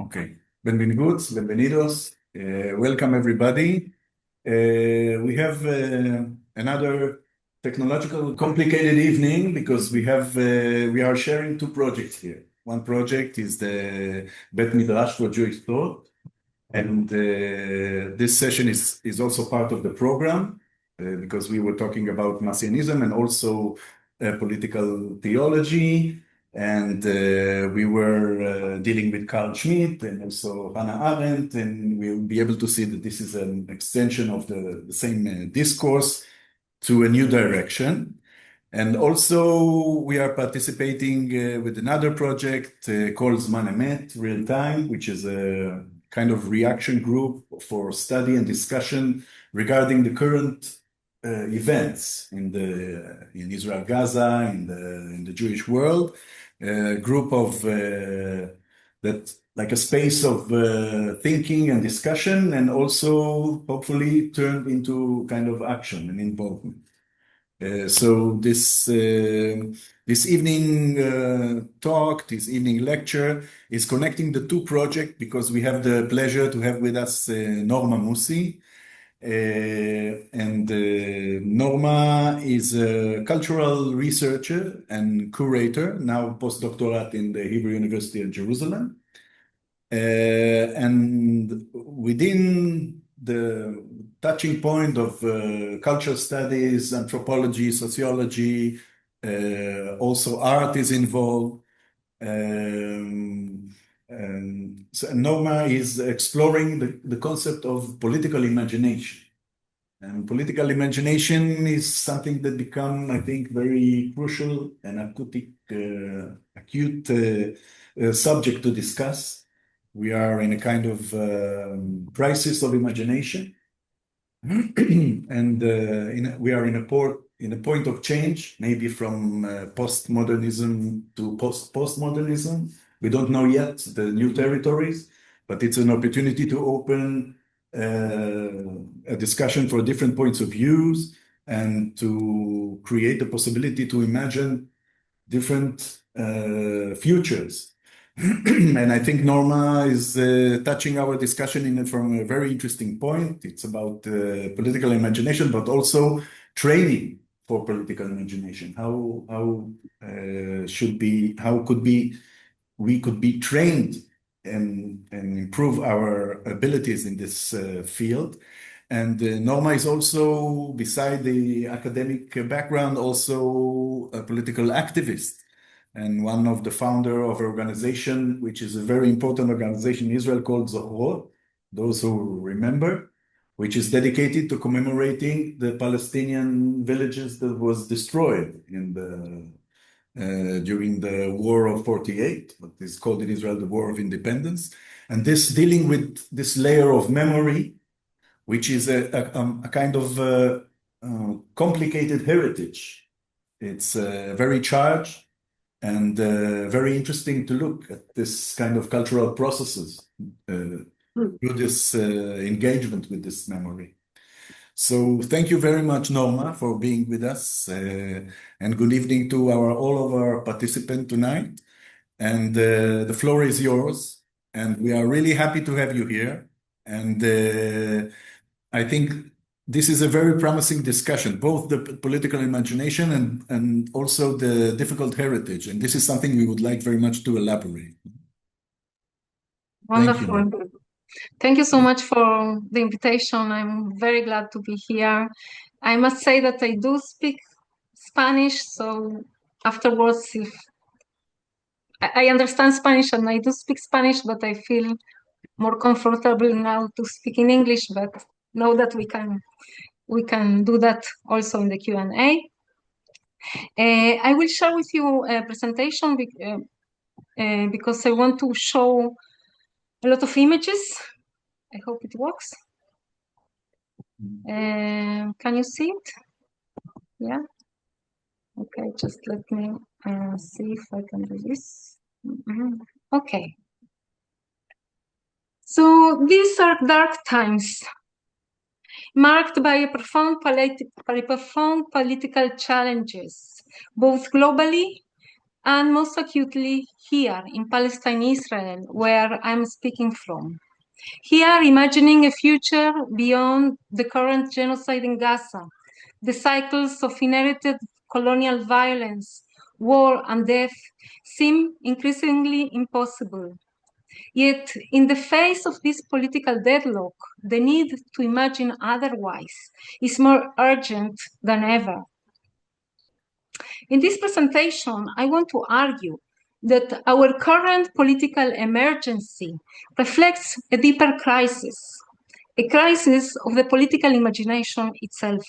Okay. Benvinguts, benvenidos. Welcome everybody. We have another technological complicated evening because we are sharing two projects here. One project is the Bet Midrash for Jewish Thought, and this session is also part of the program because we were talking about Messianism and also political theology. And we were dealing with Carl Schmitt and also Hannah Arendt, and we'll be able to see that this is an extension of the same discourse to a new direction. And also we are participating with another project called ZMAN EMET, Real Time, which is a kind of reaction group for study and discussion regarding the current events in Israel, Gaza, in the Jewish world. Group of that like a space of thinking and discussion, and also hopefully turned into kind of action and involvement. So this evening talk, this evening lecture is connecting the two projects because we have the pleasure to have with us Norma Musih. Norma is a cultural researcher and curator, now postdoctorate in the Hebrew University of Jerusalem. And within the touching point of cultural studies, anthropology, sociology, also art is involved. So Norma is exploring the concept of political imagination. And political imagination is something that become, I think, very crucial and acute subject to discuss. We are in a kind of crisis of imagination. And we are in a point of change, maybe from postmodernism to postmodernism. We don't know yet the new territories, but it's an opportunity to open a discussion for different points of views and to create the possibility to imagine different futures. And I think Norma is touching our discussion from a very interesting point. It's about political imagination, but also training for political imagination. We could be trained and improve our abilities in this field. And Norma is also, beside the academic background, also a political activist and one of the founder of an organization, which is a very important organization in Israel called Zohrot, those who remember, which is dedicated to commemorating the Palestinian villages that was destroyed during the War of 48, what is called in Israel the War of Independence. And this dealing with this layer of memory, which is a kind of complicated heritage. It's very charged and very interesting to look at this kind of cultural processes through this engagement with this memory. So thank you very much, Norma, for being with us, and good evening to all of our participants tonight. And the floor is yours, and we are really happy to have you here. And I think this is a very promising discussion, both the political imagination and also the difficult heritage. And this is something we would like very much to elaborate. Wonderful. Thank you so much for the invitation. I'm very glad to be here. I must say that I do speak Spanish, so afterwards, if I understand Spanish and I do speak Spanish, but I feel more comfortable now to speak in English, but know that we can do that also in the Q&A. I will share with you a presentation because I want to show a lot of images. I hope it works. Can you see it? Yeah. Okay, just let me see if I can do this. Okay. So these are dark times, marked by profound political challenges, both globally and most acutely here in Palestine, Israel, where I'm speaking from. Here, imagining a future beyond the current genocide in Gaza, the cycles of inherited colonial violence, war, and death seem increasingly impossible. Yet, in the face of this political deadlock, the need to imagine otherwise is more urgent than ever. In this presentation, I want to argue that our current political emergency reflects a deeper crisis, a crisis of the political imagination itself.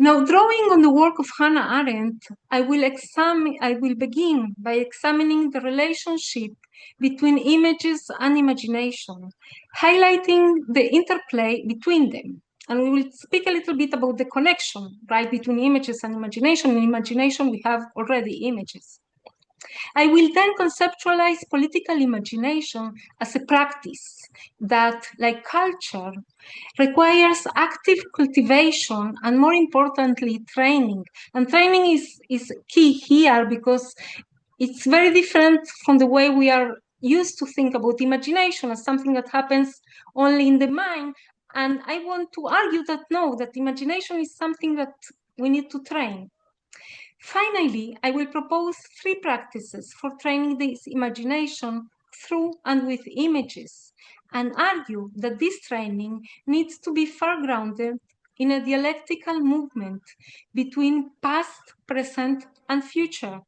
Now, drawing on the work of Hannah Arendt, I will begin by examining the relationship between images and imagination, highlighting the interplay between them. And we will speak a little bit about the connection, right, between images and imagination. In imagination, we have already images. I will then conceptualize political imagination as a practice that, like culture, requires active cultivation and, more importantly, training. And training is key here because it's very different from the way we are used to think about imagination as something that happens only in the mind. And I want to argue that no, that imagination is something that we need to train. Finally, I will propose 3 practices for training this imagination through and with images, and argue that this training needs to be far grounded in a dialectical movement between past, present, and future,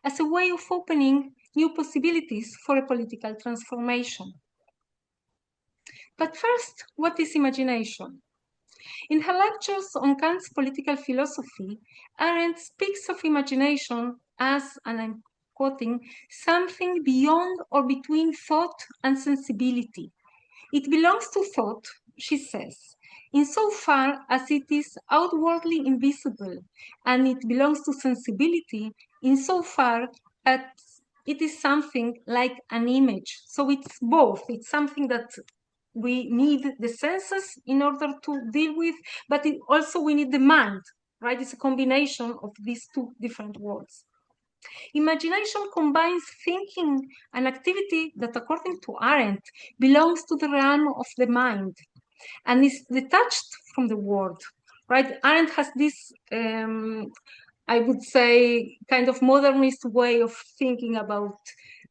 as a way of opening new possibilities for a political transformation. But first, what is imagination? In her lectures on Kant's political philosophy, Arendt speaks of imagination as, and I'm quoting, something beyond or between thought and sensibility. It belongs to thought, she says, insofar as it is outwardly invisible, and it belongs to sensibility insofar as it is something like an image. So it's both. It's something that we need the senses in order to deal with, but also we need the mind, right? It's a combination of these 2 different words. Imagination combines thinking and activity that, according to Arendt, belongs to the realm of the mind and is detached from the world, right? Arendt has this, I would say, kind of modernist way of thinking about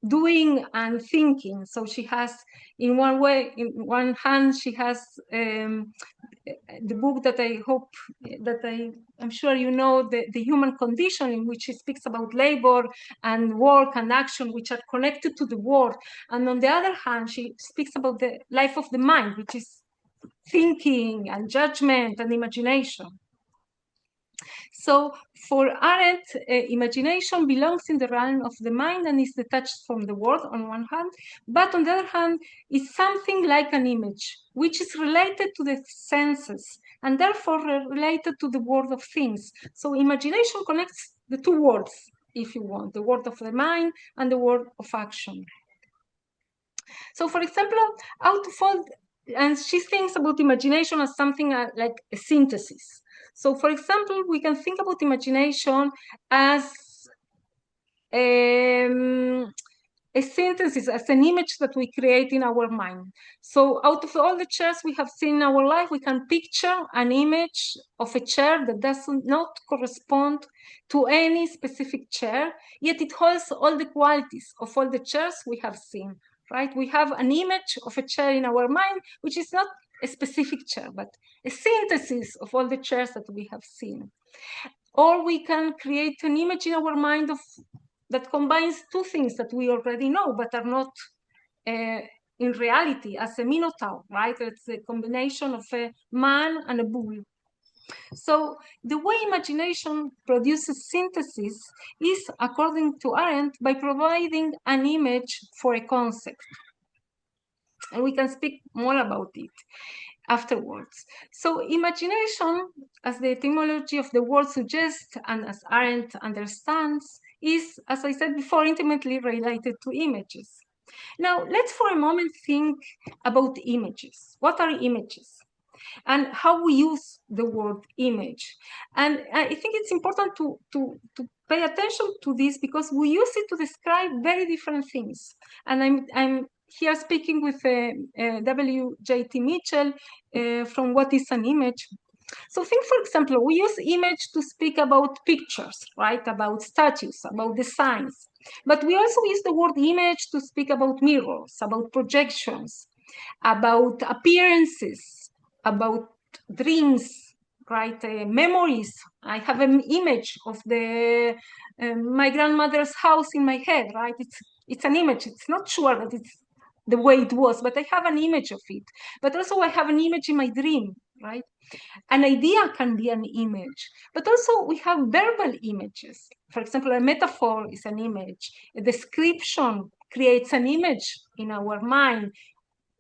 doing and thinking. So she has, in one hand, she has the book that I hope that I'm sure you know, the Human Condition, in which she speaks about labor and work and action, which are connected to the world. And on the other hand, she speaks about the life of the mind, which is thinking and judgment and imagination. So for Arendt, imagination belongs in the realm of the mind and is detached from the world on one hand, but on the other hand, is something like an image, which is related to the senses and therefore related to the world of things. So imagination connects the 2 worlds, if you want, the world of the mind and the world of action. So for example, out of all, and she thinks about imagination as something like a synthesis. So for example, we can think about imagination as a synthesis, as an image that we create in our mind. So out of all the chairs we have seen in our life, we can picture an image of a chair that does not correspond to any specific chair, yet it holds all the qualities of all the chairs we have seen, right? We have an image of a chair in our mind, which is not a specific chair, but a synthesis of all the chairs that we have seen. Or we can create an image in our mind that combines 2 things that we already know, but are not in reality, as a minotaur, right? It's a combination of a man and a bull. So the way imagination produces synthesis is, according to Arendt, by providing an image for a concept. And we can speak more about it afterwards. So imagination, as the etymology of the word suggests, and as Arendt understands, is, as I said before, intimately related to images. Now, let's for a moment think about images. What are images? And how we use the word image. And I think it's important to pay attention to this because we use it to describe very different things. And I'm here speaking with W.J.T. Mitchell from What is an Image? So think, for example, we use image to speak about pictures, right? About statues, about designs. But we also use the word image to speak about mirrors, about projections, about appearances, about dreams, right? Memories. I have an image of my grandmother's house in my head, right? It's an image. It's not sure that it's the way it was, but I have an image of it. But also I have an image in my dream, right? An idea can be an image, but also we have verbal images. For example, a metaphor is an image. A description creates an image in our mind.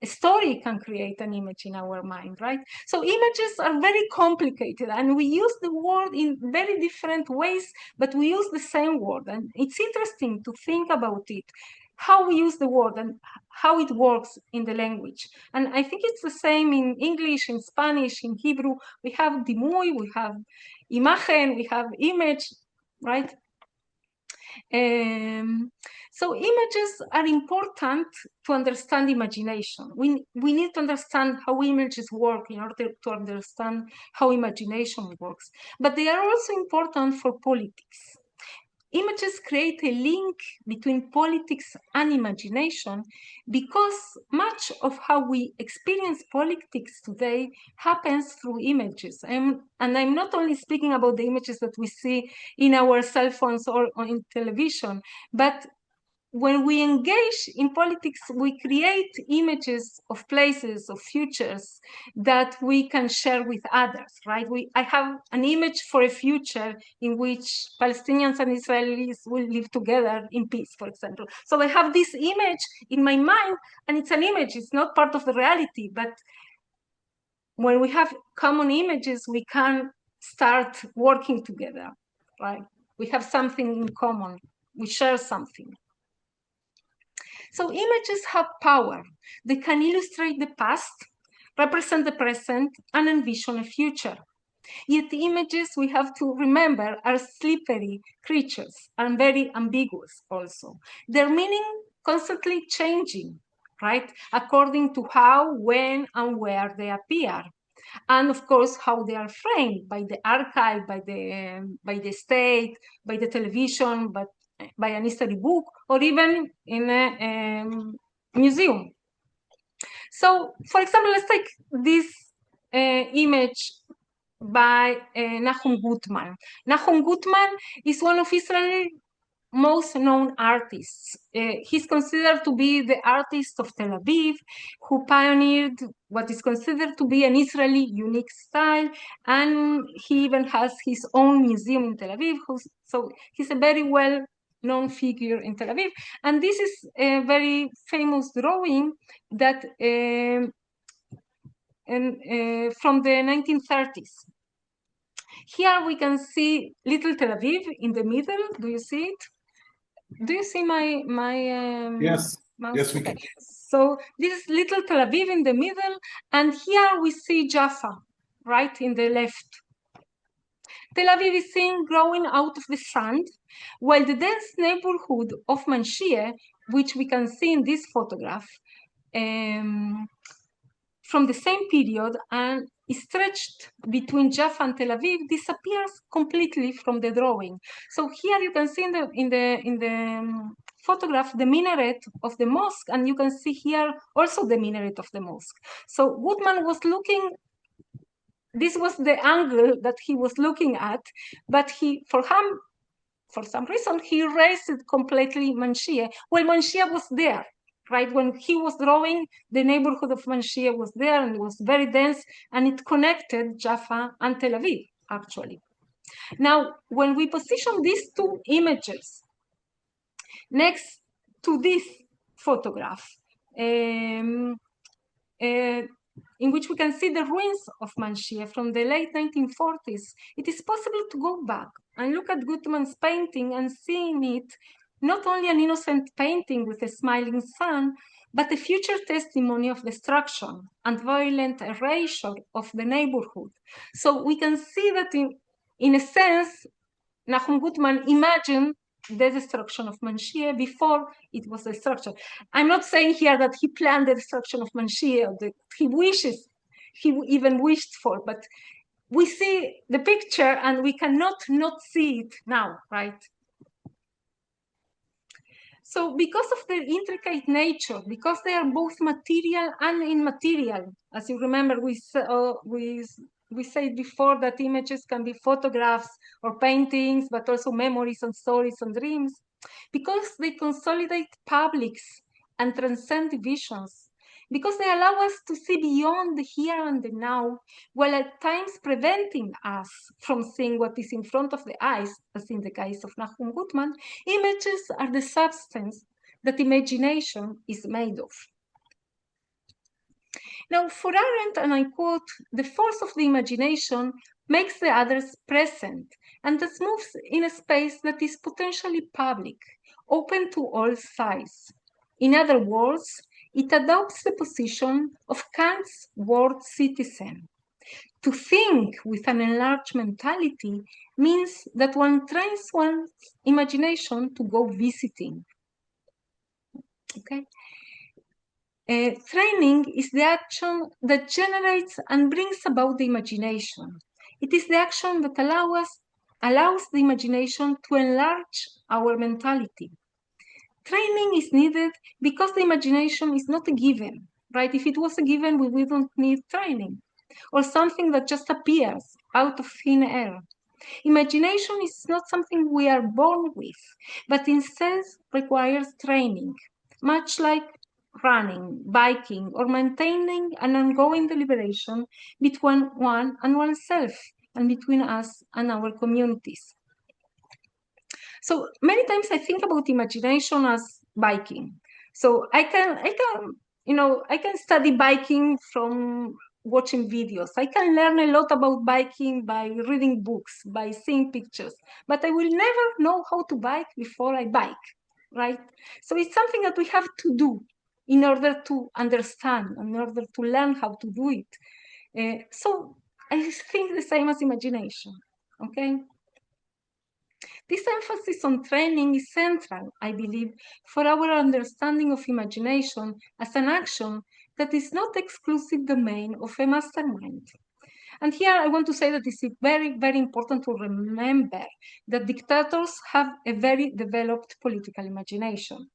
A story can create an image in our mind, right? So images are very complicated, and we use the word in very different ways, but we use the same word. And it's interesting to think about it, how we use the word and how it works in the language. And I think it's the same in English, in Spanish, in Hebrew. We have dimuy, we have imagen, we have image, right? So images are important to understand imagination. We need to understand how images work in order to understand how imagination works. But they are also important for politics. Images create a link between politics and imagination because much of how we experience politics today happens through images. And I'm not only speaking about the images that we see in our cell phones or in television, but when we engage in politics, we create images of places, of futures that we can share with others, right? I have an image for a future in which Palestinians and Israelis will live together in peace, for example. So I have this image in my mind, and it's an image, it's not part of the reality, but when we have common images, we can start working together, right? We have something in common, we share something. So images have power. They can illustrate the past, represent the present, and envision a future. Yet the images, we have to remember, are slippery creatures and very ambiguous also. Their meaning constantly changing, right? According to how, when, and where they appear. And of course, how they are framed by the archive, by the state, by the television, but by an history book, or even in a museum. So, for example, let's take this image by Nahum Gutman. Nahum Gutman is one of Israel's most known artists. He's considered to be the artist of Tel Aviv, who pioneered what is considered to be an Israeli unique style, and he even has his own museum in Tel Aviv. So he's a very well-known figure in Tel Aviv, and this is a very famous drawing that from the 1930s. Here we can see little Tel Aviv in the middle. Do you see it? Do you see my yes mouse? Yes, we can. So this is little Tel Aviv in the middle, and here we see Jaffa right in the left. Tel Aviv is seen growing out of the sand, while the dense neighborhood of Manshie, which we can see in this photograph from the same period and is stretched between Jaffa and Tel Aviv, disappears completely from the drawing. So here you can see in the photograph the minaret of the mosque, and you can see here also the minaret of the mosque. So Gutman was looking, this was the angle that he was looking at, but for some reason, he erased it completely Manshie. Well, Manshie was there, right? When he was drawing, the neighborhood of Manshie was there, and it was very dense, and it connected Jaffa and Tel Aviv, actually. Now, when we position these two images next to this photograph, in which we can see the ruins of Manshie from the late 1940s, it is possible to go back and look at Gutman's painting and see in it not only an innocent painting with a smiling sun, but a future testimony of destruction and violent erasure of the neighborhood. So we can see that in a sense, Nahum Gutman imagined the destruction of Manchia before it was destruction. I'm not saying here that he planned the destruction of Manchia, that he even wished for, but we see the picture and we cannot not see it now, right? So because of their intricate nature, because they are both material and immaterial, as you remember, we said before that images can be photographs or paintings, but also memories and stories and dreams, because they consolidate publics and transcend divisions, because they allow us to see beyond the here and the now, while at times preventing us from seeing what is in front of the eyes, as in the case of Nahum Gutman, images are the substance that imagination is made of. Now, for Arendt, and I quote, the force of the imagination makes the others present, and thus moves in a space that is potentially public, open to all sides. In other words, it adopts the position of Kant's word citizen. To think with an enlarged mentality means that one trains one's imagination to go visiting. Okay? Training is the action that generates and brings about the imagination. It is the action that allows the imagination to enlarge our mentality. Training is needed because the imagination is not a given, right? If it was a given, we wouldn't need training, or something that just appears out of thin air. Imagination is not something we are born with, but instead requires training, much like running, biking, or maintaining an ongoing deliberation between one and oneself, and between us and our communities. So many times I think about imagination as biking. So I can study biking from watching videos. I can learn a lot about biking by reading books, by seeing pictures, but I will never know how to bike before I bike, right? So it's something that we have to do in order to understand, in order to learn how to do it. So I think the same as imagination, okay? This emphasis on training is central, I believe, for our understanding of imagination as an action that is not exclusive domain of a mastermind. And here I want to say that it's very, very important to remember that dictators have a very developed political imagination.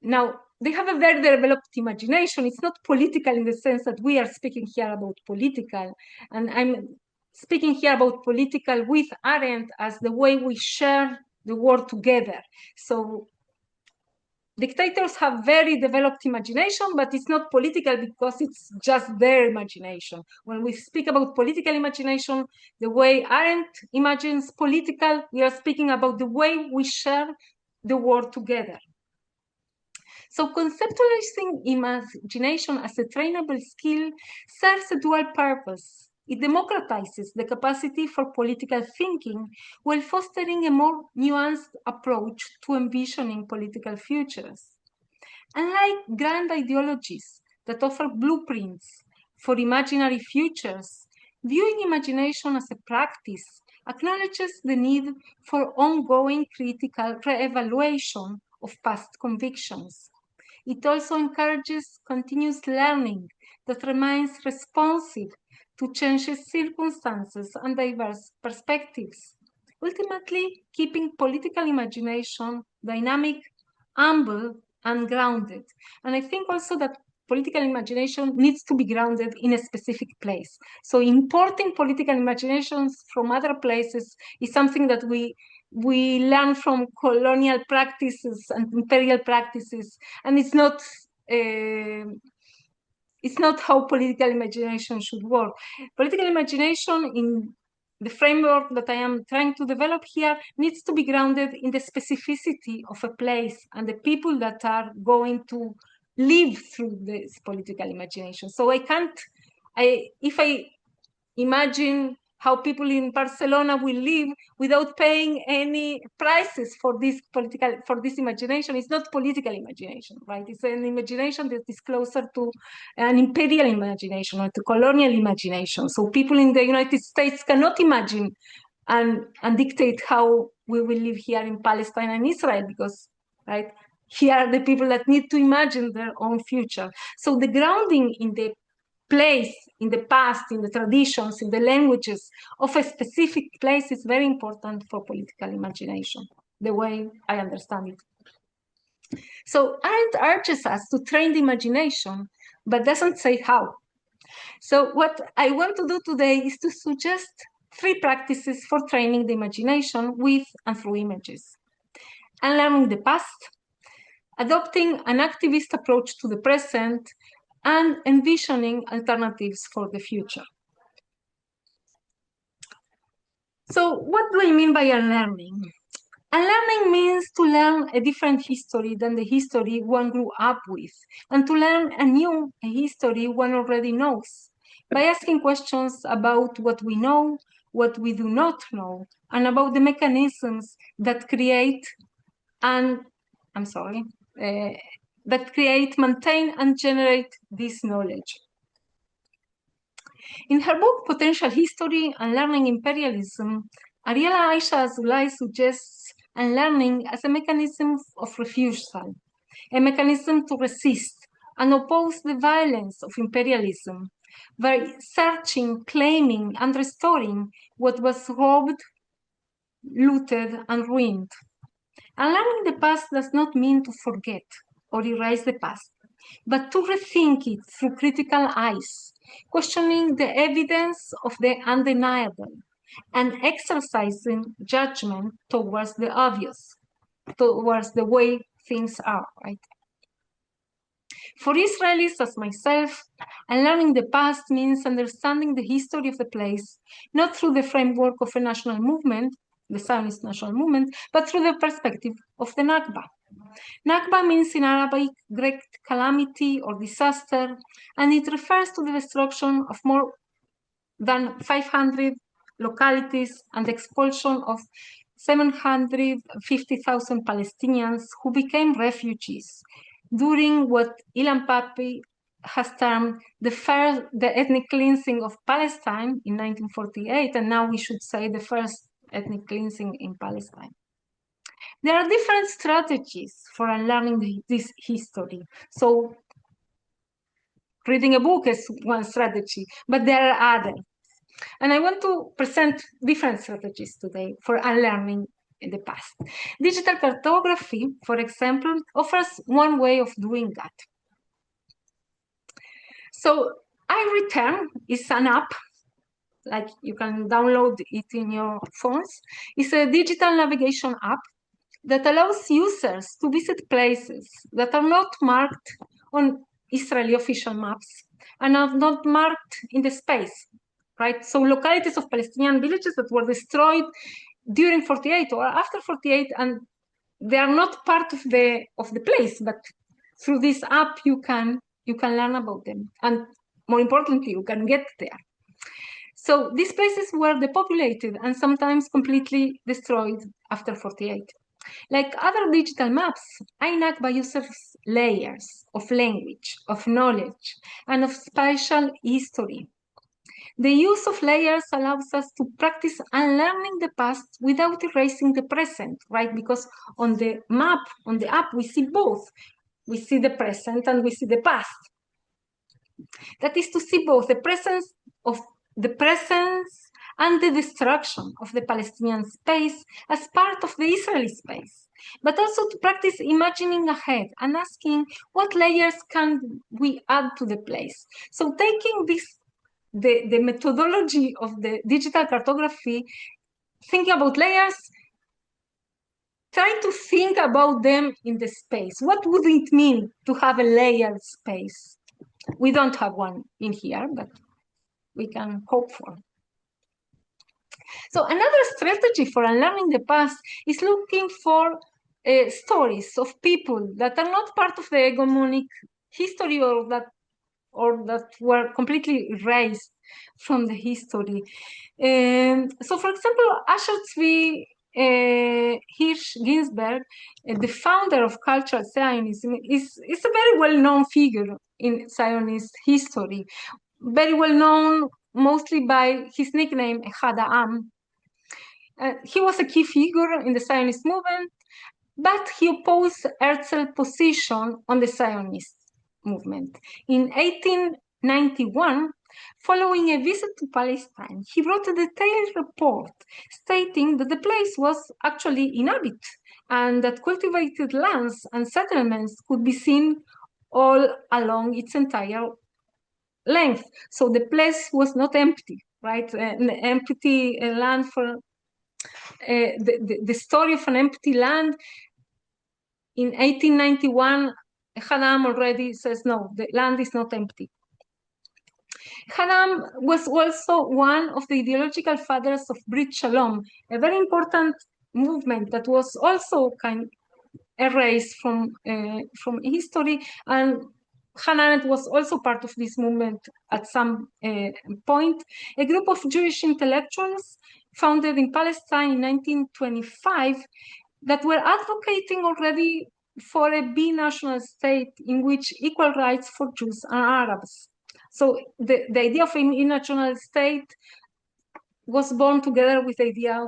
Now, they have a very developed imagination. It's not political in the sense that we are speaking here about political, and I'm speaking here about political with Arendt as the way we share the world together. So dictators have very developed imagination, but it's not political because it's just their imagination. When we speak about political imagination, the way Arendt imagines political, we are speaking about the way we share the world together. So conceptualizing imagination as a trainable skill serves a dual purpose. It democratizes the capacity for political thinking while fostering a more nuanced approach to envisioning political futures. Unlike grand ideologies that offer blueprints for imaginary futures, viewing imagination as a practice acknowledges the need for ongoing critical re-evaluation of past convictions. It also encourages continuous learning that remains responsive to changing circumstances and diverse perspectives, ultimately keeping political imagination dynamic, humble, and grounded. And I think also that political imagination needs to be grounded in a specific place. So importing political imaginations from other places is something that we learn from colonial practices and imperial practices, and it's not how political imagination should work. Political imagination in the framework that I am trying to develop here needs to be grounded in the specificity of a place and the people that are going to live through this political imagination. So if I imagine how people in Barcelona will live without paying any prices for this imagination, it's not political imagination, right? It's an imagination that is closer to an imperial imagination or to colonial imagination. So people in the United States cannot imagine and dictate how we will live here in Palestine and Israel, because, right, here are the people that need to imagine their own future. So the grounding in the place, in the past, in the traditions, in the languages of a specific place is very important for political imagination, the way I understand it. So Arendt urges us to train the imagination, but doesn't say how. So what I want to do today is to suggest 3 practices for training the imagination with and through images. Unlearning the past, adopting an activist approach to the present, and envisioning alternatives for the future. So what do I mean by unlearning? Unlearning means to learn a different history than the history one grew up with, and to learn a new history one already knows, by asking questions about what we know, what we do not know, and about the mechanisms that create maintain, and generate this knowledge. In her book, Potential History, Unlearning Imperialism, Ariela Aisha Azulay suggests unlearning as a mechanism of refusal, a mechanism to resist and oppose the violence of imperialism, by searching, claiming, and restoring what was robbed, looted, and ruined. Unlearning the past does not mean to forget or erase the past, but to rethink it through critical eyes, questioning the evidence of the undeniable, and exercising judgment towards the obvious, towards the way things are, right? For Israelis as myself, unlearning the past means understanding the history of the place, not through the framework of a national movement, the Zionist national movement, but through the perspective of the Nakba. Nakba means in Arabic great calamity or disaster, and it refers to the destruction of more than 500 localities and the expulsion of 750,000 Palestinians who became refugees during what Ilan Pappé has termed the ethnic cleansing of Palestine in 1948, and now we should say the first ethnic cleansing in Palestine. There are different strategies for unlearning this history. So reading a book is one strategy, but there are others. And I want to present different strategies today for unlearning in the past. Digital cartography, for example, offers one way of doing that. So iReturn is an app, like you can download it in your phones. It's a digital navigation app that allows users to visit places that are not marked on Israeli official maps and are not marked in the space, right? So localities of Palestinian villages that were destroyed during 48 or after 48, and they are not part of the place, but through this app you can learn about them, and more importantly, you can get there. So these places were depopulated and sometimes completely destroyed after 48. Like other digital maps, iNakba uses layers of language, of knowledge, and of spatial history. The use of layers allows us to practice unlearning the past without erasing the present, right? Because on the map, on the app, we see both. We see the present and we see the past. That is to see both the presence and the destruction of the Palestinian space as part of the Israeli space, but also to practice imagining ahead and asking what layers can we add to the place. So taking the methodology of the digital cartography, thinking about layers, try to think about them in the space. What would it mean to have a layered space? We don't have one in here, but we can hope for. So another strategy for unlearning the past is looking for stories of people that are not part of the hegemonic history or that were completely erased from the history. So for example, Asher Tzvi Hirsch Ginsberg, the founder of cultural Zionism, is a very well-known figure in Zionist history, very well known mostly by his nickname Echad Ha'am. He was a key figure in the Zionist movement, but he opposed Herzl's position on the Zionist movement. In 1891, following a visit to Palestine, he wrote a detailed report stating that the place was actually inhabited and that cultivated lands and settlements could be seen all along its entire length. So the place was not empty, right? An empty land for the story of an empty land. In 1891, Hannah already says, no, the land is not empty. Hannah was also one of the ideological fathers of Brit Shalom, a very important movement that was also kind of erased from history, and Hannah Arendt was also part of this movement at some point. A group of Jewish intellectuals founded in Palestine in 1925 that were advocating already for a binational state in which equal rights for Jews and Arabs. So the idea of a binational state was born together with the idea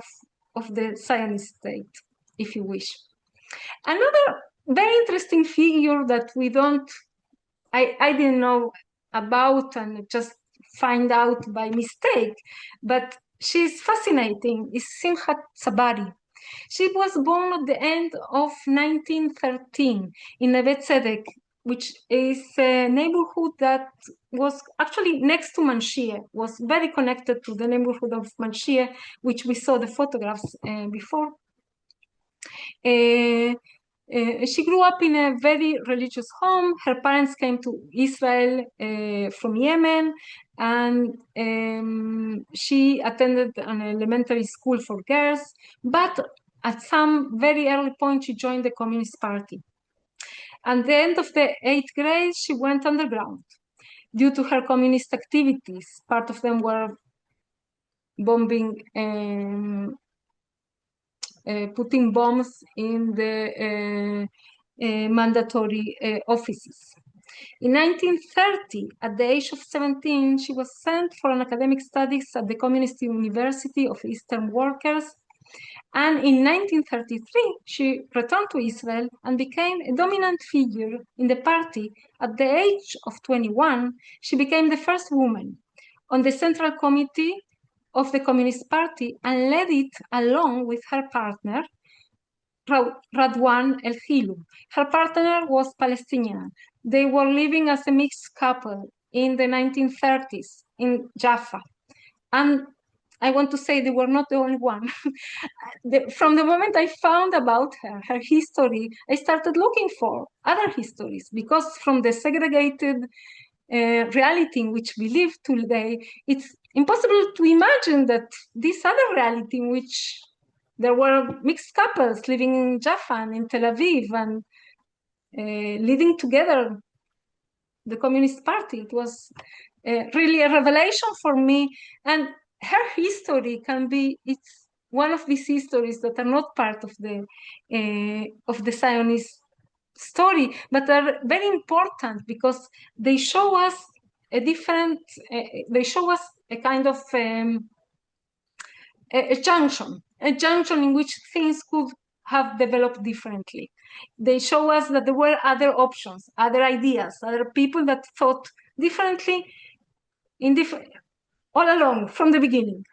of the Zionist state, if you wish. Another very interesting figure that I didn't know about and just find out by mistake, but she's fascinating, is Simchat Tzabari. She was born at the end of 1913 in Neve Tzedek, which is a neighborhood that was actually next to Manshia, was very connected to the neighborhood of Manshia, which we saw the photographs before. She grew up in a very religious home. Her parents came to Israel from Yemen, and she attended an elementary school for girls, but at some very early point, she joined the Communist Party. At the end of the 8th grade, she went underground due to her communist activities. Part of them were bombing, putting bombs in the mandatory offices. In 1930, at the age of 17, she was sent for an academic studies at the Communist University of Eastern Workers. And in 1933, she returned to Israel and became a dominant figure in the party. At the age of 21, she became the first woman on the Central Committee of the Communist Party and led it along with her partner, Radwan El-Hilu. Her partner was Palestinian. They were living as a mixed couple in the 1930s in Jaffa. And I want to say they were not the only one. From the moment I found about her history, I started looking for other histories, because from the segregated reality in which we live today, it's impossible to imagine that this other reality in which there were mixed couples living in Jaffa and in Tel Aviv and leading together the Communist Party. It was really a revelation for me. And her history it's one of these histories that are not part of the Zionist story, but are very important because they show us they show us a kind of a junction in which things could have developed differently. They show us that there were other options, other ideas, other people that thought differently all along from the beginning.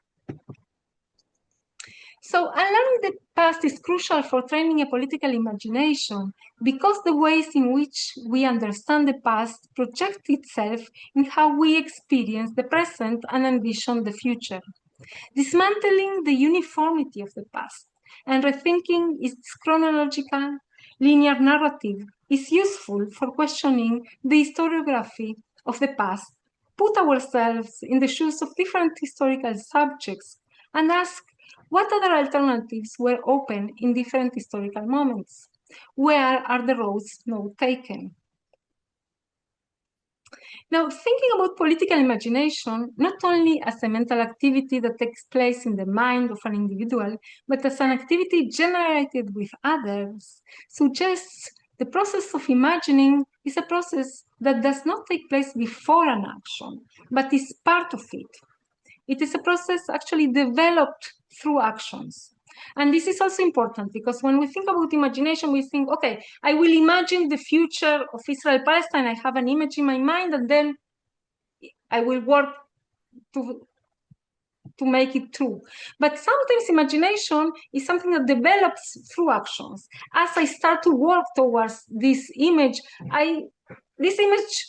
So unlearning the past is crucial for training a political imagination, because the ways in which we understand the past project itself in how we experience the present and envision the future. Dismantling the uniformity of the past and rethinking its chronological, linear narrative is useful for questioning the historiography of the past, put ourselves in the shoes of different historical subjects, and ask what other alternatives were open in different historical moments. Where are the roads now taken? Now, thinking about political imagination, not only as a mental activity that takes place in the mind of an individual, but as an activity generated with others, suggests the process of imagining is a process that does not take place before an action, but is part of it. It is a process actually developed through actions. And this is also important because when we think about imagination, we think, okay, I will imagine the future of Israel-Palestine. I have an image in my mind, and then I will work to make it true. But sometimes imagination is something that develops through actions. As I start to work towards this image, this image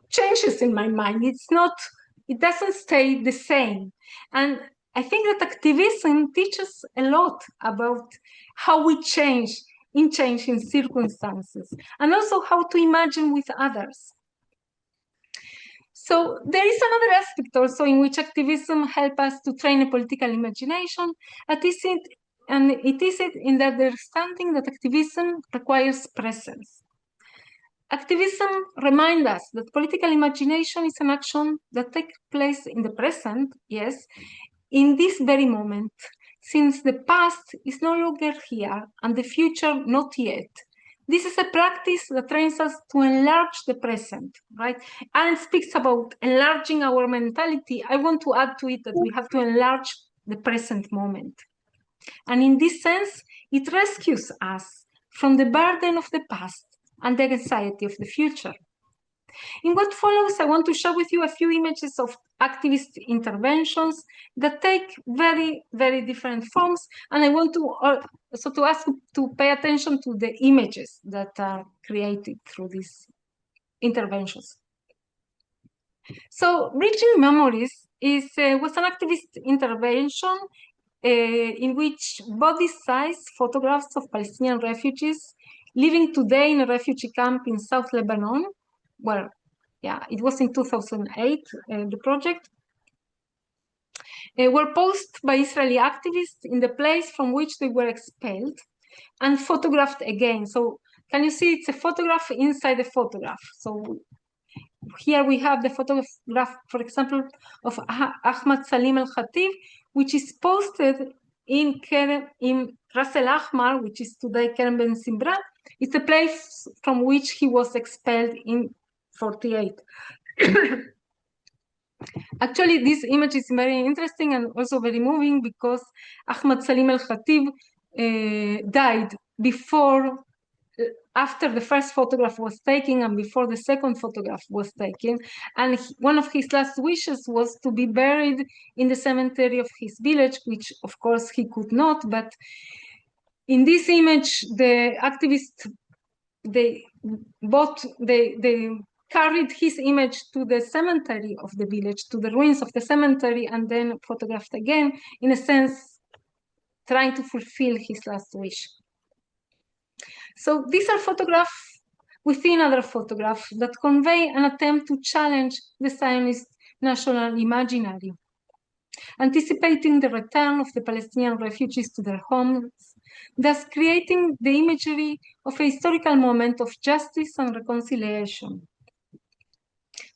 changes in my mind. It doesn't stay the same. And I think that activism teaches a lot about how we change in changing circumstances, and also how to imagine with others. So there is another aspect also in which activism helps us to train a political imagination, it is in the understanding that activism requires presence. Activism reminds us that political imagination is an action that takes place in the present, yes, in this very moment, since the past is no longer here and the future not yet. This is a practice that trains us to enlarge the present, right? Arendt speaks about enlarging our mentality. I want to add to it that we have to enlarge the present moment. And in this sense, it rescues us from the burden of the past and the anxiety of the future. In what follows, I want to share with you a few images of activist interventions that take very, very different forms. And I want to also to ask you to pay attention to the images that are created through these interventions. So, Bridging Memories was an activist intervention in which body-size photographs of Palestinian refugees living today in a refugee camp in South Lebanon, well, yeah, it was in 2008, the project, were posted by Israeli activists in the place from which they were expelled and photographed again. So can you see it's a photograph inside a photograph? So here we have the photograph, for example, of Ahmad Salim al-Khatib, which is posted in Ras El Ahmar, which is today Kerem Ben Simbra. It's the place from which he was expelled in 48. Actually, this image is very interesting and also very moving because Ahmad Salim al-Khatib died after the first photograph was taken and before the second photograph was taken. And one of his last wishes was to be buried in the cemetery of his village, which of course he could not. But in this image, the activists, they carried his image to the cemetery of the village, to the ruins of the cemetery, and then photographed again, in a sense, trying to fulfill his last wish. So these are photographs within other photographs that convey an attempt to challenge the Zionist national imaginary, anticipating the return of the Palestinian refugees to their homes, thus creating the imagery of a historical moment of justice and reconciliation.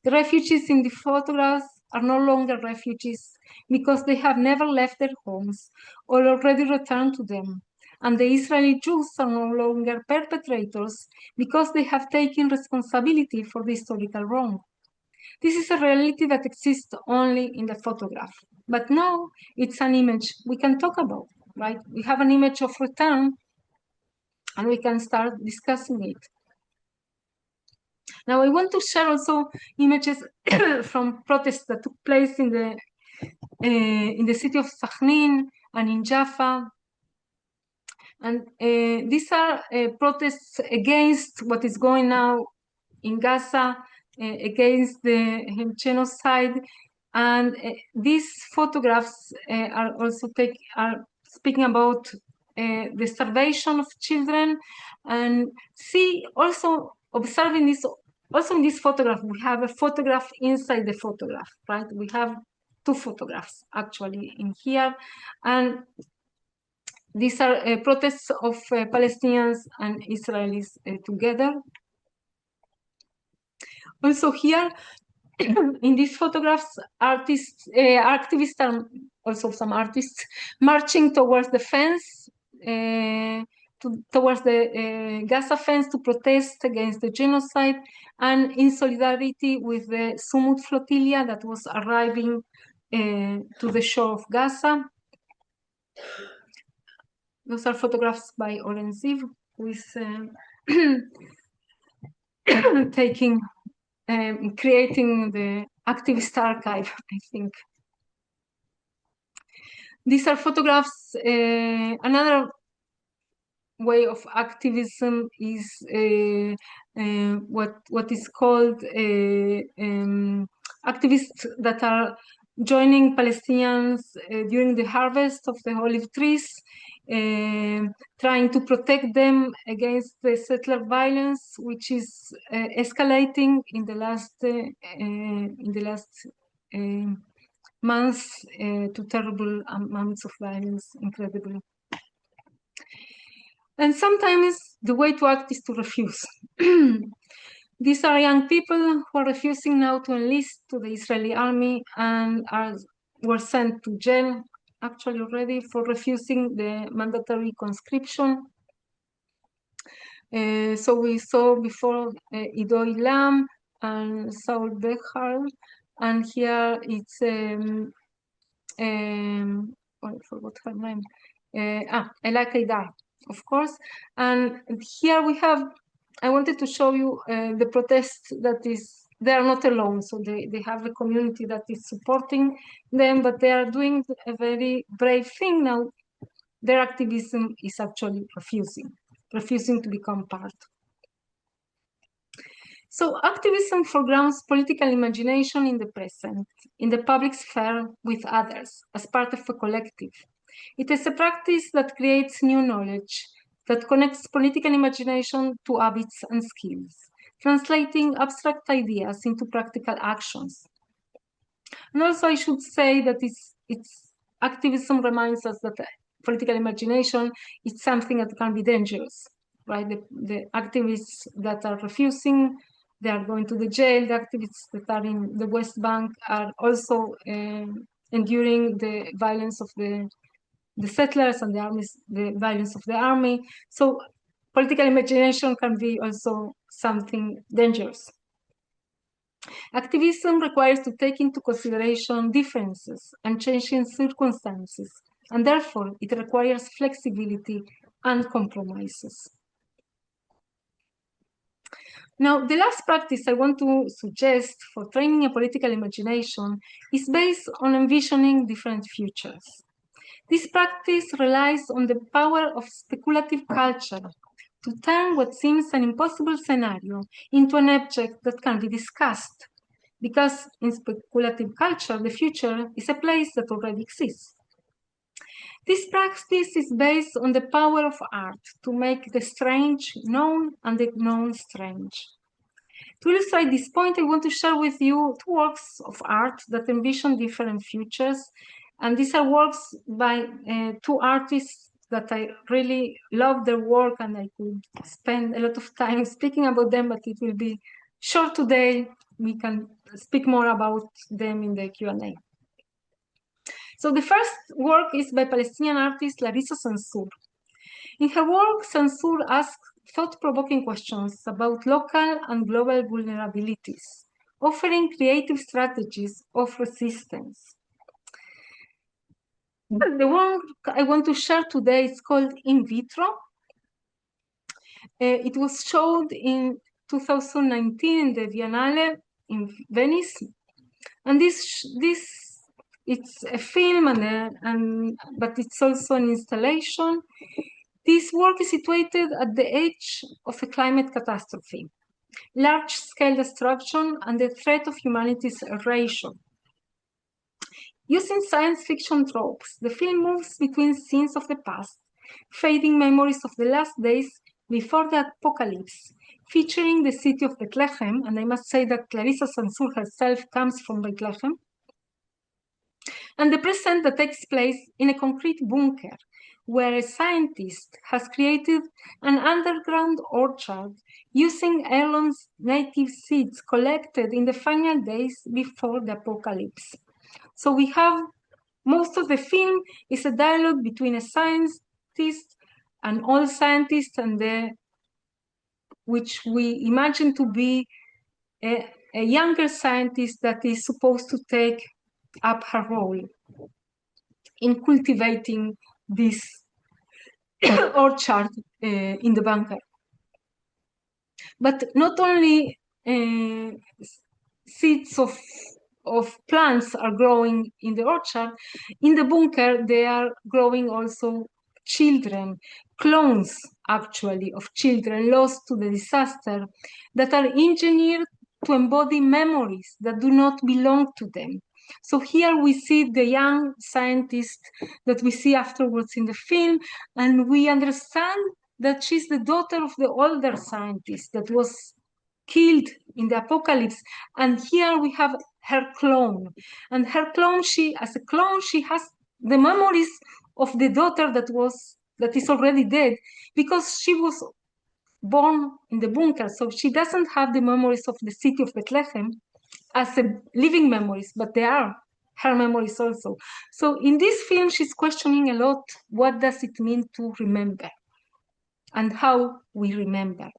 The refugees in the photographs are no longer refugees because they have never left their homes or already returned to them. And the Israeli Jews are no longer perpetrators because they have taken responsibility for the historical wrong. This is a reality that exists only in the photograph. But now it's an image we can talk about, right? We have an image of return and we can start discussing it. Now I want to share also images from protests that took place in the city of Sachin and in Jaffa. And these are protests against what is going now in Gaza, against the genocide. And these photographs are also speaking about the starvation of children. And see, also observing this, also in this photograph, we have a photograph inside the photograph, right? We have two photographs actually in here. And these are protests of Palestinians and Israelis together. Also here, in these photographs, activists are also some artists marching towards the fence, towards the Gaza fence to protest against the genocide and in solidarity with the Sumud flotilla that was arriving to the shore of Gaza. Those are photographs by Oren Ziv, who is creating the activist archive, I think. These are photographs. Another way of activism is what is called activists that are joining Palestinians during the harvest of the olive trees, trying to protect them against the settler violence, which is escalating in the last months to terrible amounts of violence, incredibly. And sometimes the way to act is to refuse. These are young people who are refusing now to enlist to the Israeli army and were sent to jail, actually already, for refusing the mandatory conscription. So we saw before Ido Ilam and Saul Bechar, and here it's I forgot her name. Ela Keidar, of course. And here we have, I wanted to show you the protest that is, they are not alone. So they have a community that is supporting them, but they are doing a very brave thing now. Their activism is actually refusing to become part. So activism foregrounds political imagination in the present, in the public sphere with others, as part of a collective. It is a practice that creates new knowledge, that connects political imagination to habits and skills, translating abstract ideas into practical actions. And also I should say that its activism reminds us that political imagination is something that can be dangerous, right? The activists that are refusing, they are going to the jail. The activists that are in the West Bank are also enduring the violence of the settlers and the violence of the army. So political imagination can be also something dangerous. Activism requires to take into consideration differences and changing circumstances, and therefore it requires flexibility and compromises. Now, the last practice I want to suggest for training a political imagination is based on envisioning different futures. This practice relies on the power of speculative culture to turn what seems an impossible scenario into an object that can be discussed, because in speculative culture, the future is a place that already exists. This practice is based on the power of art to make the strange known and the known strange. To illustrate this point, I want to share with you two works of art that envision different futures. And these are works by two artists that I really love their work, and I could spend a lot of time speaking about them, but it will be short today. We can speak more about them in the Q&A. So the first work is by Palestinian artist Larissa Sansour. In her work, Sansour asks thought-provoking questions about local and global vulnerabilities, offering creative strategies of resistance. The work I want to share today is called In Vitro. It was showed in 2019 in the Biennale in Venice. And it's a film, but it's also an installation. This work is situated at the edge of a climate catastrophe, large-scale destruction, and the threat of humanity's erasure. Using science fiction tropes, the film moves between scenes of the past, fading memories of the last days before the apocalypse, featuring the city of Bethlehem, and I must say that Larissa Sansour herself comes from Bethlehem, and the present that takes place in a concrete bunker, where a scientist has created an underground orchard using heirlooms native seeds collected in the final days before the apocalypse. So we have, most of the film is a dialogue between a scientist, an old scientist, and which we imagine to be a younger scientist that is supposed to take up her role in cultivating this orchard in the bunker. But not only seeds of plants are growing in the orchard, in the bunker they are growing also children, clones actually of children lost to the disaster, that are engineered to embody memories that do not belong to them. So here we see the young scientist that we see afterwards in the film, and we understand that she's the daughter of the older scientist that was killed in the apocalypse. And here we have her clone. And her clone, as a clone, she has the memories of the daughter that is already dead, because she was born in the bunker. So she doesn't have the memories of the city of Bethlehem as a living memories, but they are her memories also. So in this film, she's questioning a lot, what does it mean to remember and how we remember.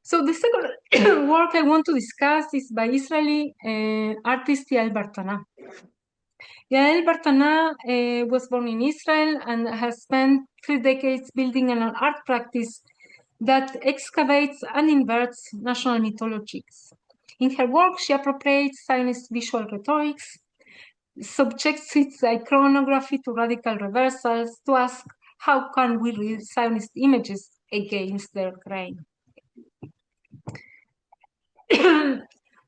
So the second work I want to discuss is by Israeli artist Yael Bartana. Yael Bartana was born in Israel and has spent 3 decades building an art practice that excavates and inverts national mythologies. In her work, she appropriates Zionist visual rhetorics, subjects its iconography to radical reversals, to ask how can we read Zionist images against their grain.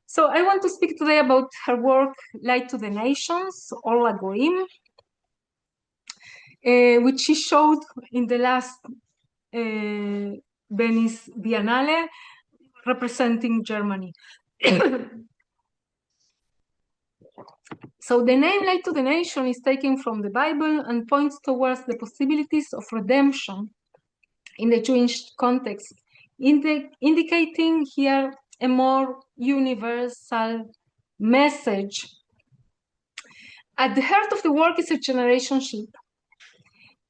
So I want to speak today about her work, Light to the Nations, or Lagoim, which she showed in the last Venice Biennale, representing Germany. So the name Light to the Nation is taken from the Bible and points towards the possibilities of redemption in the Jewish context, indicating here a more universal message. At the heart of the work is a generation ship,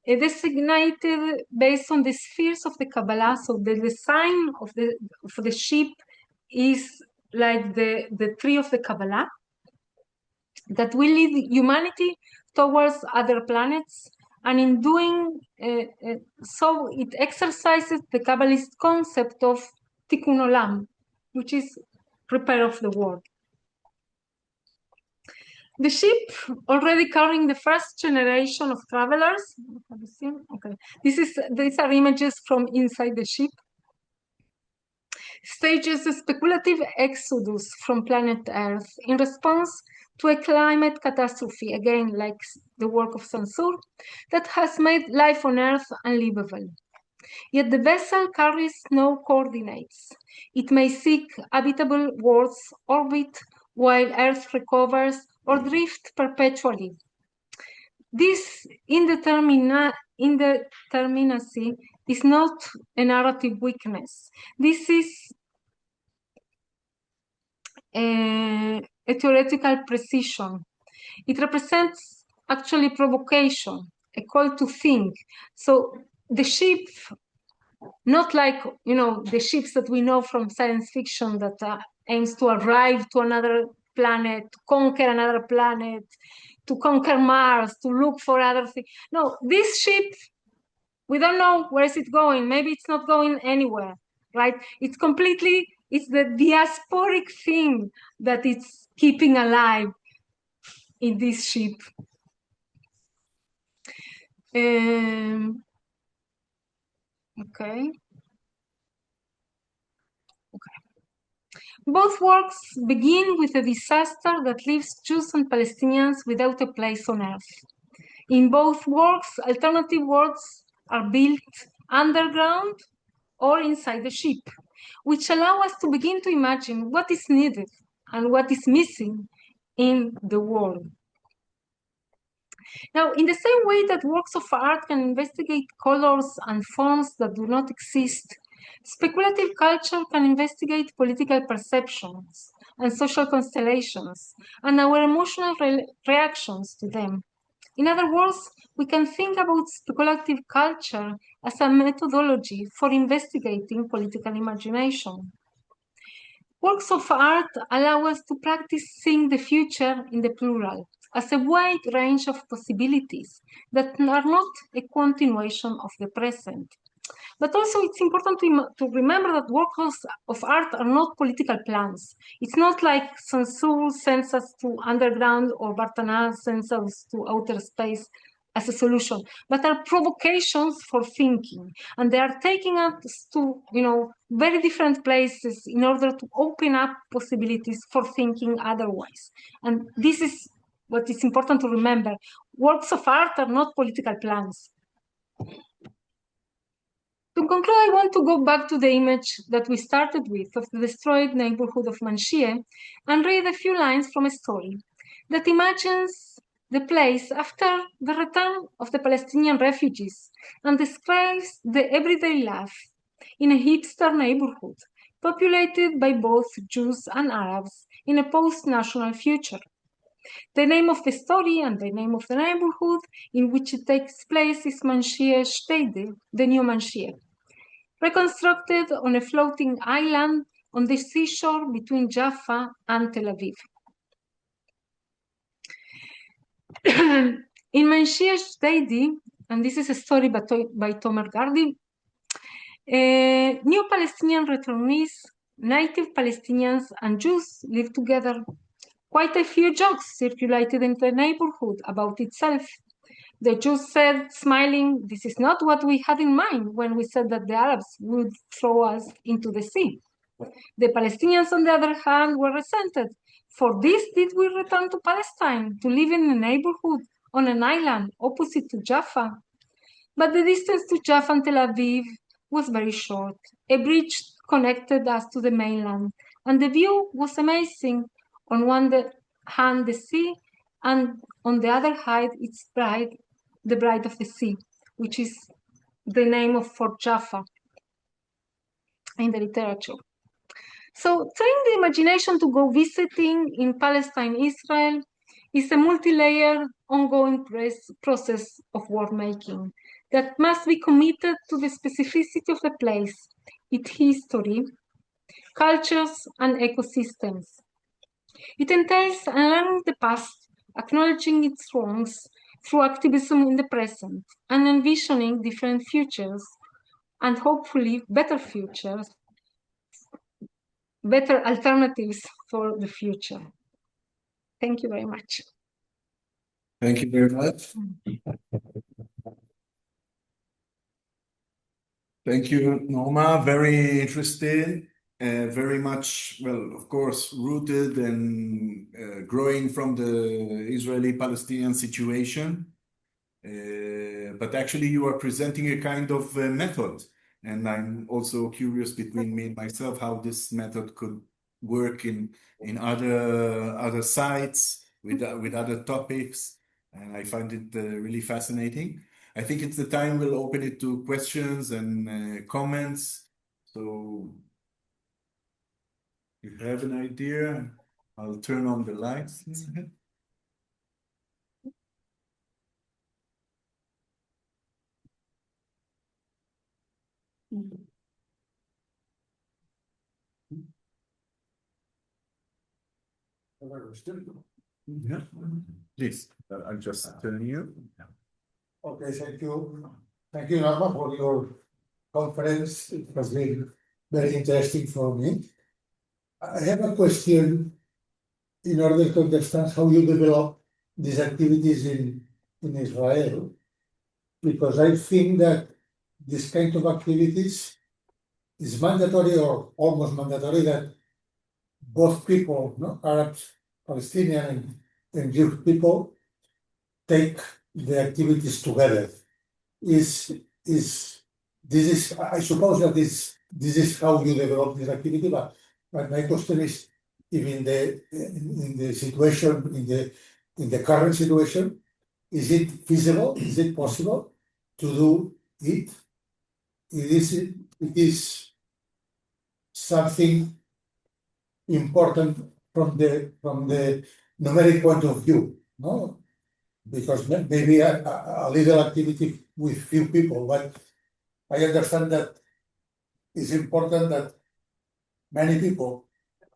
designated based on the spheres of the Kabbalah. So the design of the ship is like the tree of the Kabbalah that will lead humanity towards other planets. And in doing so, it exercises the Kabbalist concept of tikkun olam, which is repair of the world. The ship, already carrying the first generation of travelers, have you seen? Okay, these are images from inside the ship, stages a speculative exodus from planet Earth in response to a climate catastrophe, again, like the work of Sansur, that has made life on Earth unlivable. Yet the vessel carries no coordinates. It may seek habitable worlds, orbit while Earth recovers, or drift perpetually. This indeterminacy is not a narrative weakness. This is a theoretical precision. It represents actually provocation, a call to think. So the ship, not like the ships that we know from science fiction that aims to arrive to another planet, to conquer another planet, to conquer Mars, to look for other things. No, this ship, we don't know where is it going. Maybe it's not going anywhere, right? It's the diasporic thing that it's keeping alive in this ship. Okay. Both works begin with a disaster that leaves Jews and Palestinians without a place on earth. In both works, alternative worlds are built underground or inside the ship, which allow us to begin to imagine what is needed and what is missing in the world. Now, in the same way that works of art can investigate colors and forms that do not exist, speculative culture can investigate political perceptions and social constellations and our emotional reactions to them. In other words, we can think about speculative culture as a methodology for investigating political imagination. Works of art allow us to practice seeing the future in the plural as a wide range of possibilities that are not a continuation of the present. But also it's important to remember that works of art are not political plans. It's not like Censure sends us to underground or Bartana sends us to outer space as a solution, but are provocations for thinking. And they are taking us to, very different places in order to open up possibilities for thinking otherwise. And this is what is important to remember. Works of art are not political plans. To conclude, I want to go back to the image that we started with of the destroyed neighborhood of Manshie and read a few lines from a story that imagines the place after the return of the Palestinian refugees and describes the everyday life in a hipster neighborhood populated by both Jews and Arabs in a post-national future. The name of the story and the name of the neighborhood in which it takes place is Manshie Stede, the new Manshie, reconstructed on a floating island on the seashore between Jaffa and Tel Aviv. In Manshie Stede, and this is a story by Tomer Gardi, new Palestinian returnees, native Palestinians and Jews live together. Quite a few jokes circulated in the neighborhood about itself. The Jews said, smiling, "This is not what we had in mind when we said that the Arabs would throw us into the sea." The Palestinians, on the other hand, were resented. For this did we return to Palestine, to live in a neighborhood on an island opposite to Jaffa? But the distance to Jaffa and Tel Aviv was very short. A bridge connected us to the mainland, and the view was amazing. On one hand, the sea, and on the other hand, its bride, the Bride of the Sea, which is the name of Fort Jaffa in the literature. So train the imagination to go visiting in Palestine, Israel, is a multi-layered, ongoing process of world making that must be committed to the specificity of the place, its history, cultures, and ecosystems. It entails unlearning the past, acknowledging its wrongs through activism in the present, and envisioning different futures, and hopefully better futures, better alternatives for the future. Thank you very much. Thank you very much. Thank you, Norma. Very interesting, very much, well, of course, rooted and growing from the Israeli-Palestinian situation. But actually, you are presenting a kind of method. And I'm also curious between me and myself how this method could work in other sites with other topics. And I find it really fascinating. I think it's the time we'll open it to questions and comments. So if you have an idea, I'll turn on the lights. Yeah. Please, I'll just turn you. Okay, thank you. Thank you, Norma, for your conference. It has been very interesting for me. I have a question in order to understand how you develop these activities in Israel, because I think that this kind of activities is mandatory or almost mandatory that both people, Arabs, Palestinian, and Jewish people, take the activities together. I suppose that this is how you develop this activity, but my question is, if in the situation, in the current situation, is it feasible? Is it possible to do it? It is something important from the numeric point of view, no? Because maybe a little activity with few people, but I understand that it's important that many people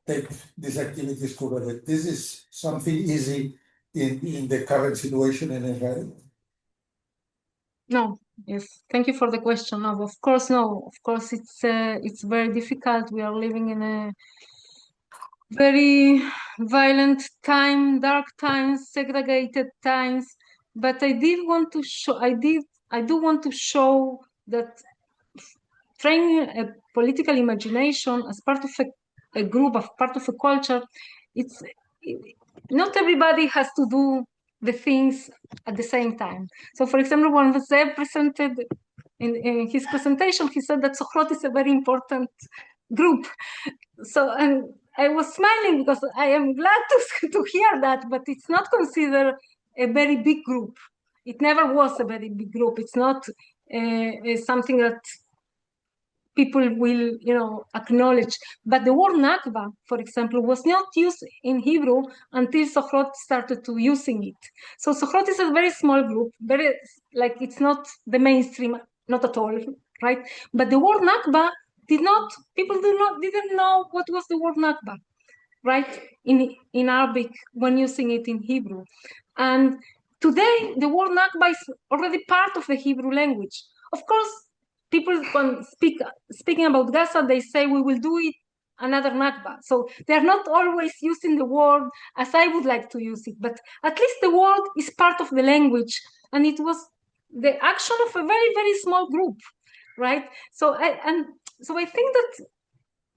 take these activities forward. This is something easy in the current situation in Israel. No, yes. Thank you for the question. No, of course, no. Of course, it's very difficult. We are living in a very violent time, dark times, segregated times. But I do want to show that training a political imagination as part of a group, as part of a culture, not everybody has to do the things at the same time. So, for example, when Zeb presented in his presentation, he said that Sochrot is a very important group. So, and I was smiling because I am glad to hear that, but it's not considered a very big group. It never was a very big group. It's not something that people will, acknowledge. But the word Nakba, for example, was not used in Hebrew until Sochrot started to using it. So Sochrot is a very small group, it's not the mainstream, not at all, right? But the word Nakba people didn't know what was the word Nakba, right? In Arabic when using it in Hebrew. And today the word Nakba is already part of the Hebrew language. Of course, people when speaking about Gaza, they say we will do it another Nakba. So they're not always using the word as I would like to use it, but at least the word is part of the language, and it was the action of a very, very small group, right? So I think that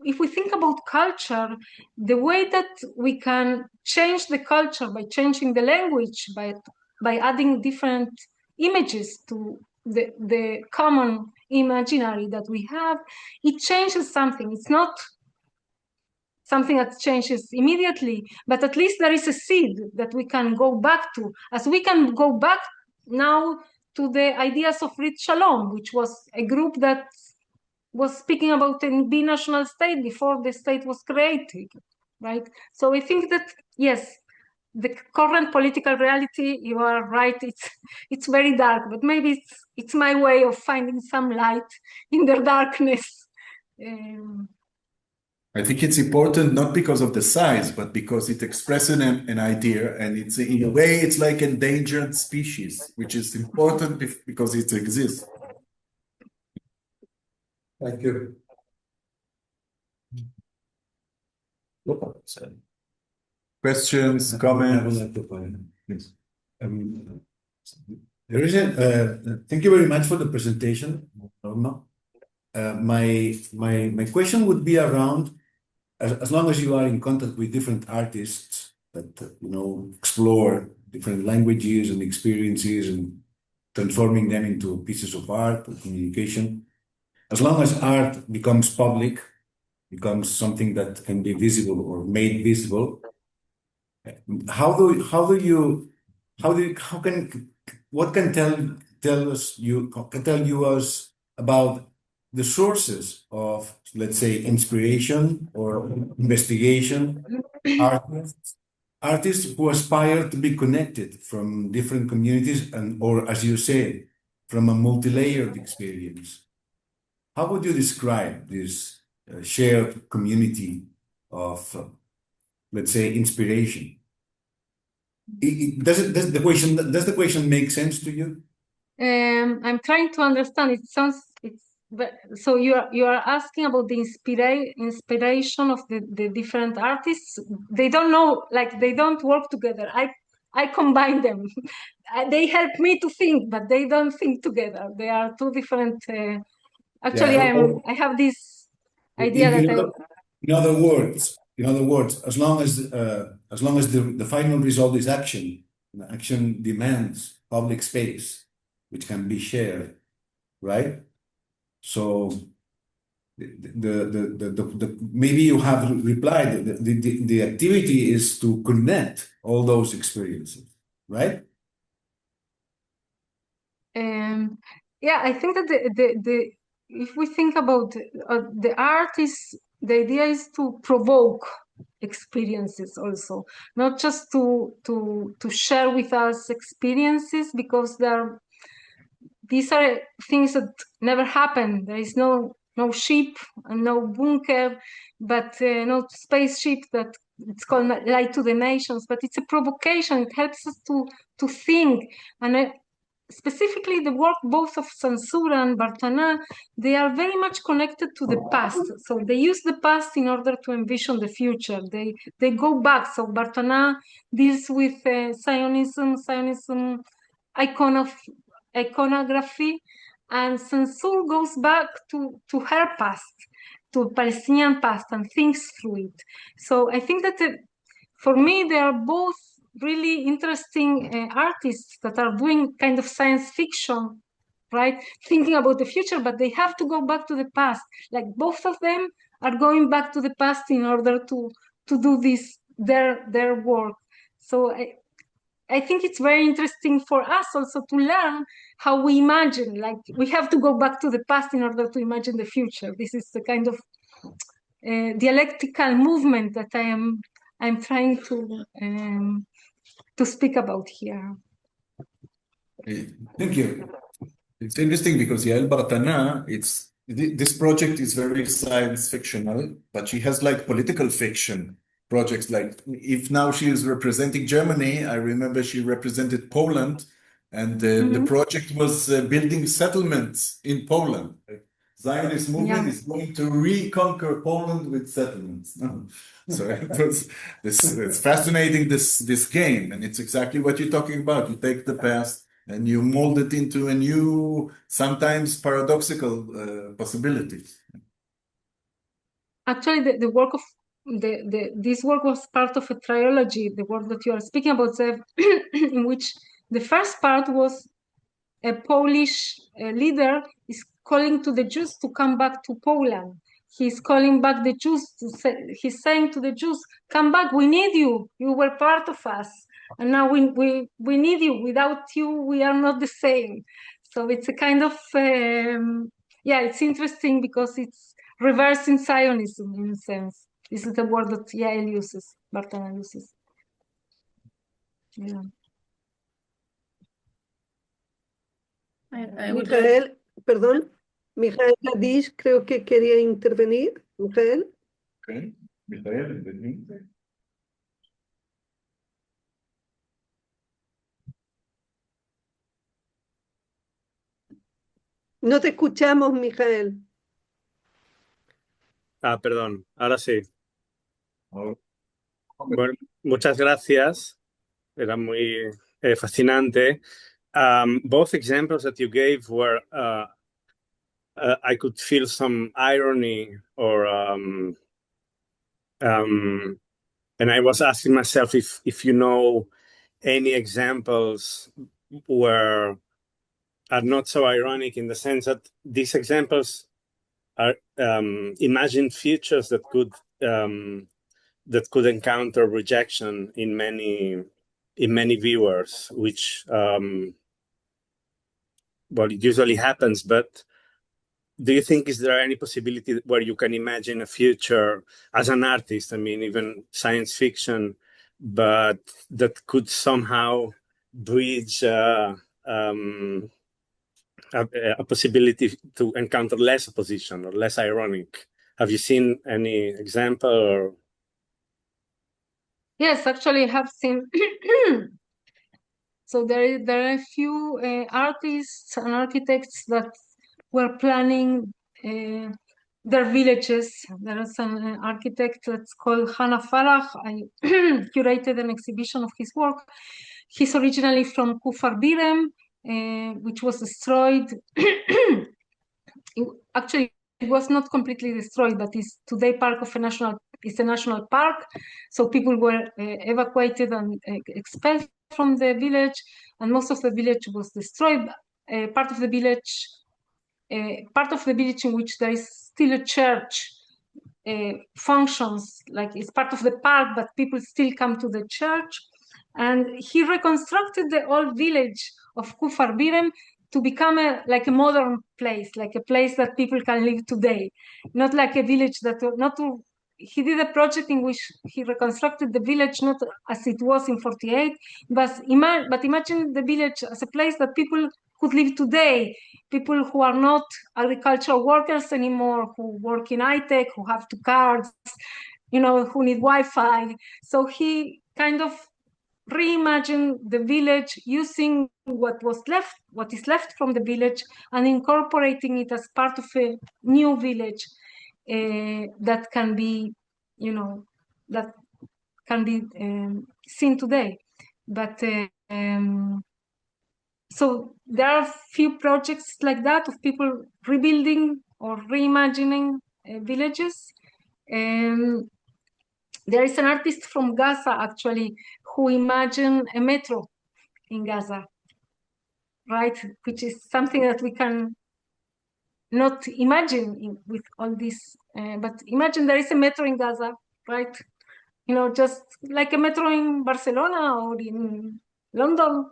if we think about culture, the way that we can change the culture by changing the language, by adding different images to the common imaginary that we have, it changes something. It's not something that changes immediately, but at least there is a seed that we can go back to, as we can go back now to the ideas of Rit Shalom, which was a group that was speaking about a binational state before the state was created, right? So I think that, yes, the current political reality, you are right, it's very dark, but maybe it's my way of finding some light in the darkness. I think it's important not because of the size, but because it expresses an idea, and it's in a way it's like endangered species, which is important because it exists. Thank you. Questions, comments? Yes. There is thank you very much for the presentation, Norma. My question would be around, as long as you are in contact with different artists that explore different languages and experiences and transforming them into pieces of art or communication, as long as art becomes public, becomes something that can be visible or made visible, what can tell you us about the sources of, let's say, inspiration or investigation, artists who aspire to be connected from different communities or, as you say, from a multi-layered experience. How would you describe this shared community of, let's say, inspiration? Does the question make sense to you? I'm trying to understand. So you are asking about the inspiration of the different artists. They don't know, they don't work together. I combine them. They help me to think, but they don't think together. They are two different. Actually, I have this idea that in other words, as long as the final result is action, and action demands public space, which can be shared, right? So maybe you have replied the activity is to connect all those experiences, right? Yeah, I think that if we think about the artists, the idea is to provoke experiences also, not just to share with us experiences, because these are things that never happen. There is no ship and no bunker. but not spaceship that it's called Light to the Nations, but it's a provocation. It helps us to think. And specifically the work both of Sansura and Bartana, they are very much connected to the past. So they use the past in order to envision the future. They go back. So Bartana deals with Zionism iconography, and Sansur goes back to her past, to Palestinian past, and thinks through it. So I think that for me, they are both really interesting artists that are doing kind of science fiction, right? Thinking about the future, but they have to go back to the past. Like both of them are going back to the past in order to do this, their work. So I think it's very interesting for us also to learn how we imagine. Like we have to go back to the past in order to imagine the future. This is the kind of dialectical movement that I'm trying to speak about here. Thank you. It's interesting because Yael Bartana, this project is very science fictional, but she has like political fiction projects. Like if now she is representing Germany, I remember she represented Poland, and the project was building settlements in Poland. Zionist movement is going to reconquer Poland with settlements. So it's fascinating, this game, and it's exactly what you're talking about. You take the past and you mold it into a new, sometimes paradoxical possibilities. Actually, the work of this work was part of a trilogy, the work that you are speaking about, Zev, in which the first part was a Polish leader is calling to the Jews to come back to Poland. He's calling back the Jews he's saying to the Jews, come back, we need you. You were part of us. And now we need you. Without you, we are not the same. So it's a kind of, it's interesting because it's reversing Zionism in a sense. This is the word that Yael uses, Bartana uses. Yeah. Mijael, perdón, Mijael Gadish creo que quería intervenir. Mijael. Okay. Mijael, intervenir. No te escuchamos, Mijael. Perdón, ahora sí. Oh. Bueno, muchas gracias. Era muy fascinante. Both examples that you gave were, I could feel some irony or, and I was asking myself if you know any examples where are not so ironic in the sense that these examples are imagined futures that could encounter rejection in many viewers, which it usually happens. But do you think is there any possibility where you can imagine a future as an artist? I mean, even science fiction, but that could somehow bridge a possibility to encounter less opposition or less ironic. Have you seen any example? Or? Yes, actually, I have seen. So there are a few artists and architects that were planning their villages. There is an architect that's called Hannah Arendt. I curated an exhibition of his work. He's originally from Kufar Birem, which was destroyed. Actually, it was not completely destroyed, but is today it's a national park. So people were evacuated and expelled from the village, and most of the village was destroyed. Part of the village in which there is still a church functions like it's part of the park, but people still come to the church. And he reconstructed the old village of Kufar Birem to become a modern place, like a place that people can live today, not like a village he did a project in which he reconstructed the village not as it was in 48, but imagine the village as a place that people could live today, people who are not agricultural workers anymore, who work in high-tech, who have two cars, who need Wi-Fi. So he kind of reimagined the village using what is left from the village, and incorporating it as part of a new village that can be, that can be seen today. But so there are a few projects like that of people rebuilding or reimagining villages. There is an artist from Gaza, actually, who imagined a metro in Gaza, right? Which is something that we can not imagine with all this. But imagine there is a metro in Gaza, right? Just like a metro in Barcelona or in London,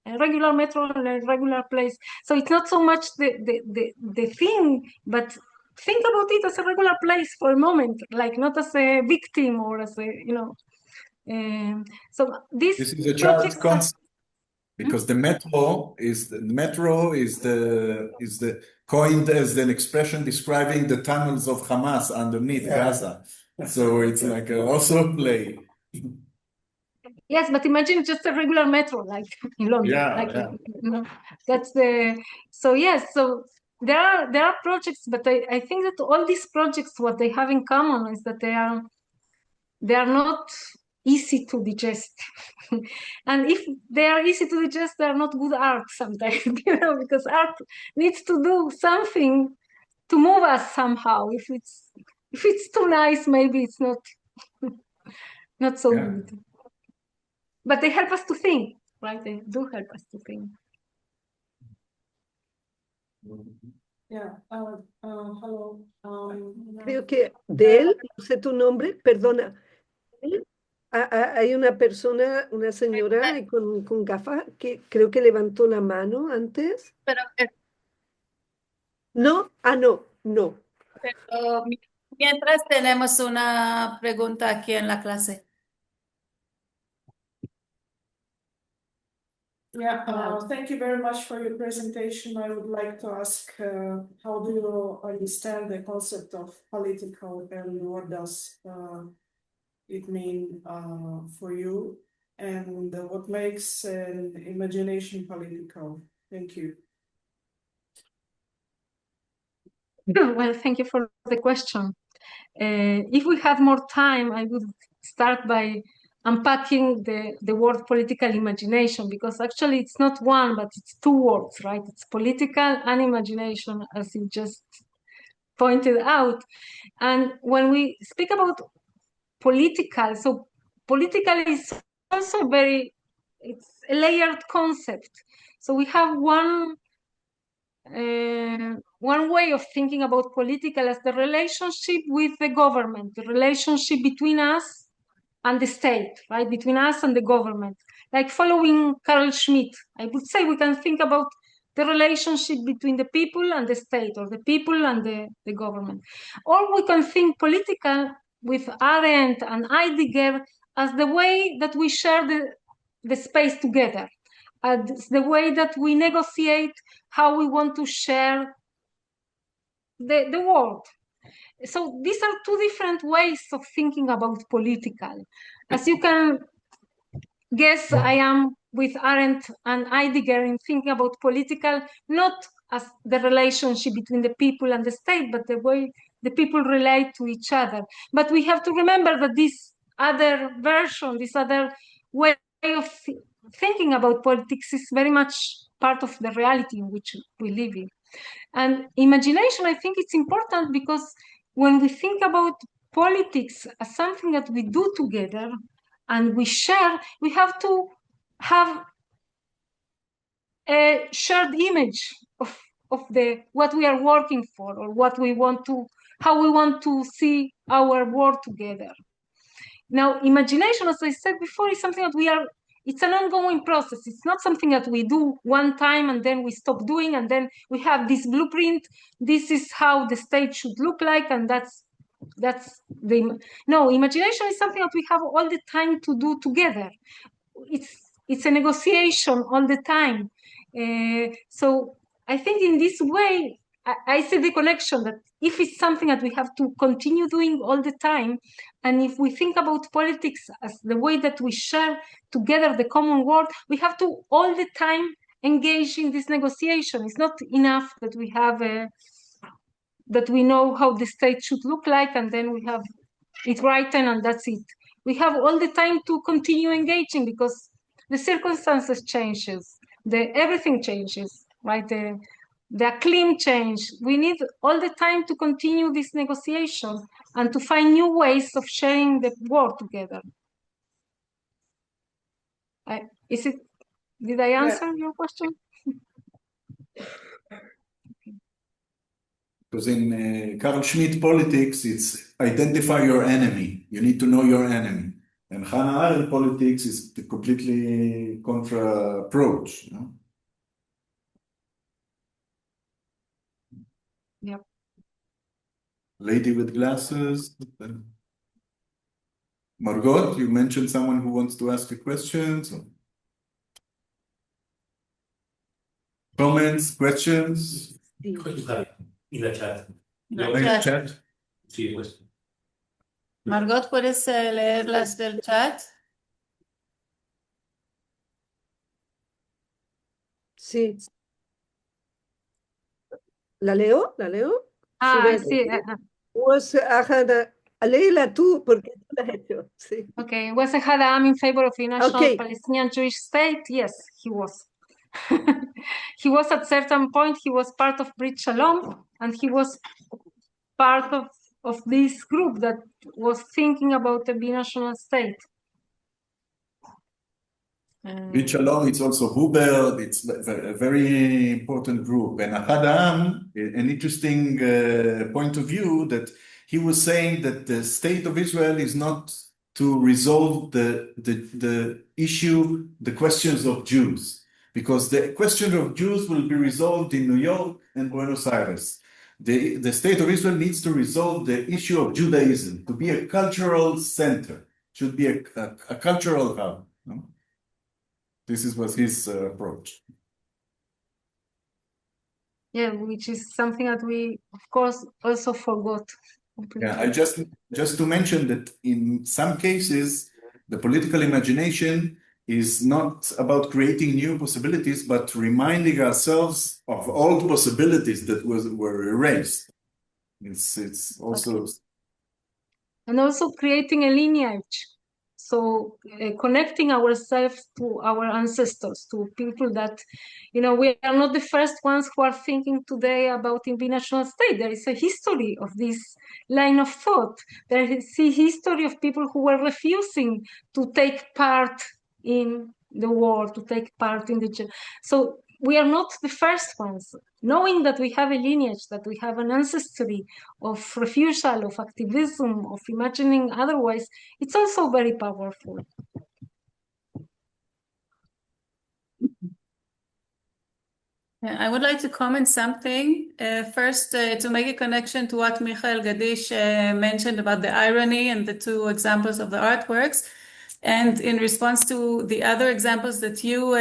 a regular metro in a regular place. So it's not so much the thing, but think about it as a regular place for a moment, like not as a victim or as a, so this is a chart concept, because the metro is the coined as an expression describing the tunnels of Hamas underneath Gaza. So it's like also a play. Yes, but imagine just a regular metro, like in London. That's the. So yes, so there are projects, but I think that all these projects, what they have in common is that they are not easy to digest. And if they are easy to digest, they are not good art sometimes, because art needs to do something to move us somehow. If it's too nice, maybe it's not so good. But they help us to think, right? They do help us to think. Hello. Creo que de él, no sé tu nombre, perdona. Hay una persona, una señora con gafas que creo que levantó la mano antes. Pero, ¿No? No. Pero mientras tenemos una pregunta aquí en la clase. Thank you very much for your presentation. I would like to ask, how do you understand the concept of political, and what does it mean for you, and what makes an imagination political? Thank you. Well, thank you for the question. If we had more time, I would start by unpacking the word political imagination, because actually it's not one, but it's two words, right? It's political and imagination, as you just pointed out. And when we speak about political, so political is also it's a layered concept. So we have one way of thinking about political as the relationship with the government, the relationship between us and the state, right? Between us and the government. Like following Carl Schmitt, I would say we can think about the relationship between the people and the state, or the people and the government. Or we can think political with Arendt and Heidegger as the way that we share the space together, as the way that we negotiate how we want to share the world. So these are two different ways of thinking about political. As you can guess, I am with Arendt and Heidegger in thinking about political, not as the relationship between the people and the state, but the way the people relate to each other. But we have to remember that this other version, this other way of thinking about politics is very much part of the reality in which we live in. And imagination, I think it's important because when we think about politics as something that we do together and we share, we have to have a shared image of what we are working for, or how we want to see our world together. Now, imagination, as I said before, is something that it's an ongoing process. It's not something that we do one time and then we stop doing, and then we have this blueprint. This is how the state should look like, and no, imagination is something that we have all the time to do together. It's a negotiation all the time. So I think in this way, I see the connection that if it's something that we have to continue doing all the time, and if we think about politics as the way that we share together the common world, we have to all the time engage in this negotiation. It's not enough that we have that we know how the state should look like, and then we have it written and that's it. We have all the time to continue engaging because the circumstances changes, everything changes, right? The acclaim change. We need all the time to continue this negotiation and to find new ways of sharing the world together. Did I answer your question? Because in Carl Schmitt politics, it's identify your enemy. You need to know your enemy. And Hannah Arendt politics is the completely contra approach. You know? Yep. Lady with glasses. Margot, you mentioned someone who wants to ask a question. So. Comments, questions? En la chat. Chat. Sí, pues. Margot, ¿puedes leerlas del chat? Sí. ¿La leo? ¿La leo? Sí. Léela tú, porque tú la has hecho. Sí. Okay, was Hannah in favor of a national Palestinian Jewish state? Yes, he was. He was at certain point, he was part of Brit Shalom, and he was part of this group that was thinking about a binational state. Brit Shalom, it's also Huber, it's a very important group. And Hannah, an interesting point of view that he was saying that the state of Israel is not to resolve the issue, the questions of Jews, because the question of Jews will be resolved in New York and Buenos Aires. The state of Israel needs to resolve the issue of Judaism, to be a cultural center, should be a cultural hub. No? This was his approach. Yeah, which is something that we, of course, also forgot. Completely. Yeah, I just to mention that in some cases, the political imagination is not about creating new possibilities, but reminding ourselves of old possibilities that were erased. It's also... Okay. And also creating a lineage. So connecting ourselves to our ancestors, to people that, you know, we are not the first ones who are thinking today about a binational state. There is a history of this line of thought. There is a history of people who were refusing to take part in the war, to take part in the... So we are not the first ones. Knowing that we have a lineage, that we have an ancestry of refusal, of activism, of imagining otherwise, it's also very powerful. I would like to comment something. First, to make a connection to what Michael Gadish mentioned about the irony and the two examples of the artworks. And in response to the other examples that you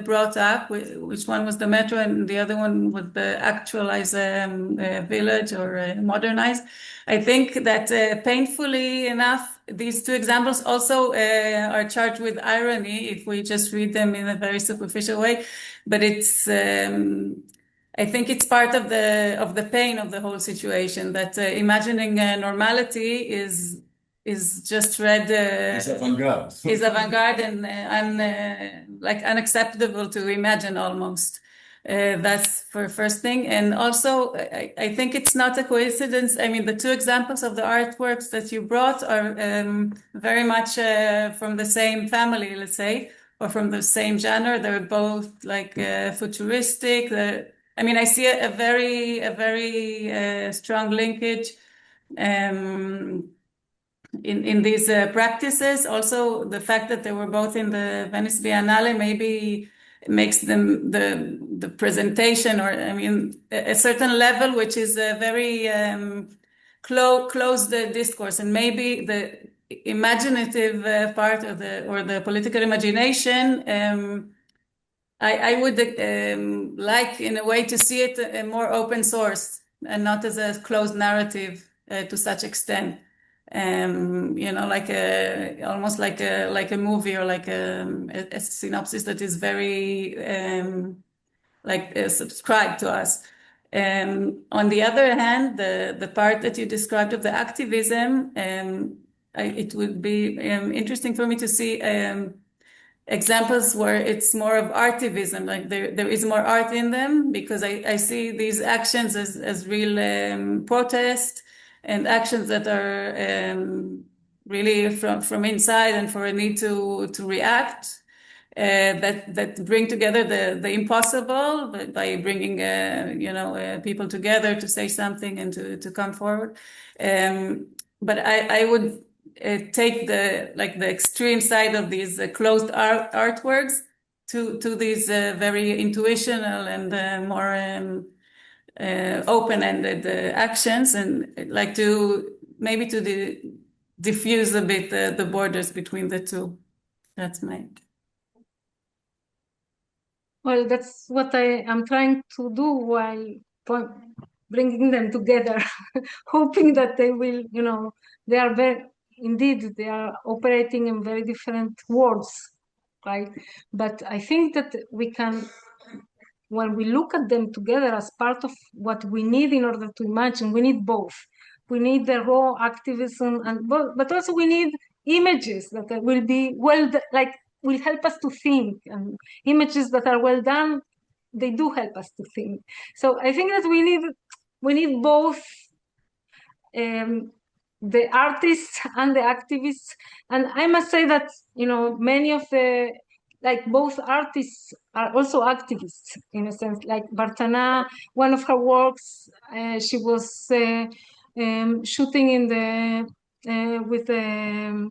brought up, which one was the metro and the other one was the actualized village or modernized, I think that painfully enough, these two examples also are charged with irony if we just read them in a very superficial way. But it's, I think it's part of the pain of the whole situation, that imagining normality is just read is avant-garde. Is avant-garde and like unacceptable to imagine almost. That's for first thing. And also, I think it's not a coincidence. I mean, the two examples of the artworks that you brought are very much from the same family, let's say, or from the same genre. They're both like futuristic. I mean, I see a very strong linkage in these practices. Also, the fact that they were both in the Venice Biennale maybe makes them the presentation, or I mean, a certain level, which is a very closed discourse, and maybe the imaginative part of the political imagination I would like, in a way, to see it more open source and not as a closed narrative to such extent. Like almost like a movie or like a synopsis that is very subscribed to us. On the other hand, the part that you described of the activism, it would be interesting for me to see examples where it's more of artivism, like there is more art in them, because I see these actions as real protest and actions that are really from inside and for a need to react, that bring together the impossible by bringing people together to say something and to come forward. But I would take the extreme side of these closed artworks to these very intuitional and more open-ended actions, and like to maybe to diffuse a bit the borders between the two. That's my. Well, that's what I am trying to do while bringing them together, hoping that they will, they are they are operating in very different worlds, right? But I think that we can, when we look at them together as part of what we need in order to imagine, we need both. We need the raw activism, but also we need images that will be will help us to think, and images that are well done, they do help us to think. So I think that we need both the artists and the activists. And I must say that, many of both artists are also activists in a sense. Like Bartana, one of her works, she was shooting in with the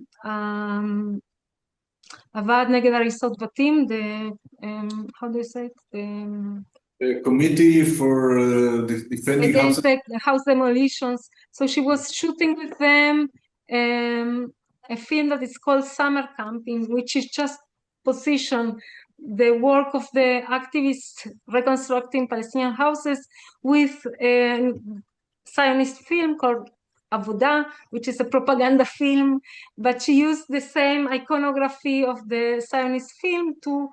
Avad Neged Harisot Batim, how do you say it? The committee for defending house demolitions. So she was shooting with them a film that is called Summer Camp, in which is just position the work of the activists reconstructing Palestinian houses with a Zionist film called Avodah, which is a propaganda film, but she used the same iconography of the Zionist film to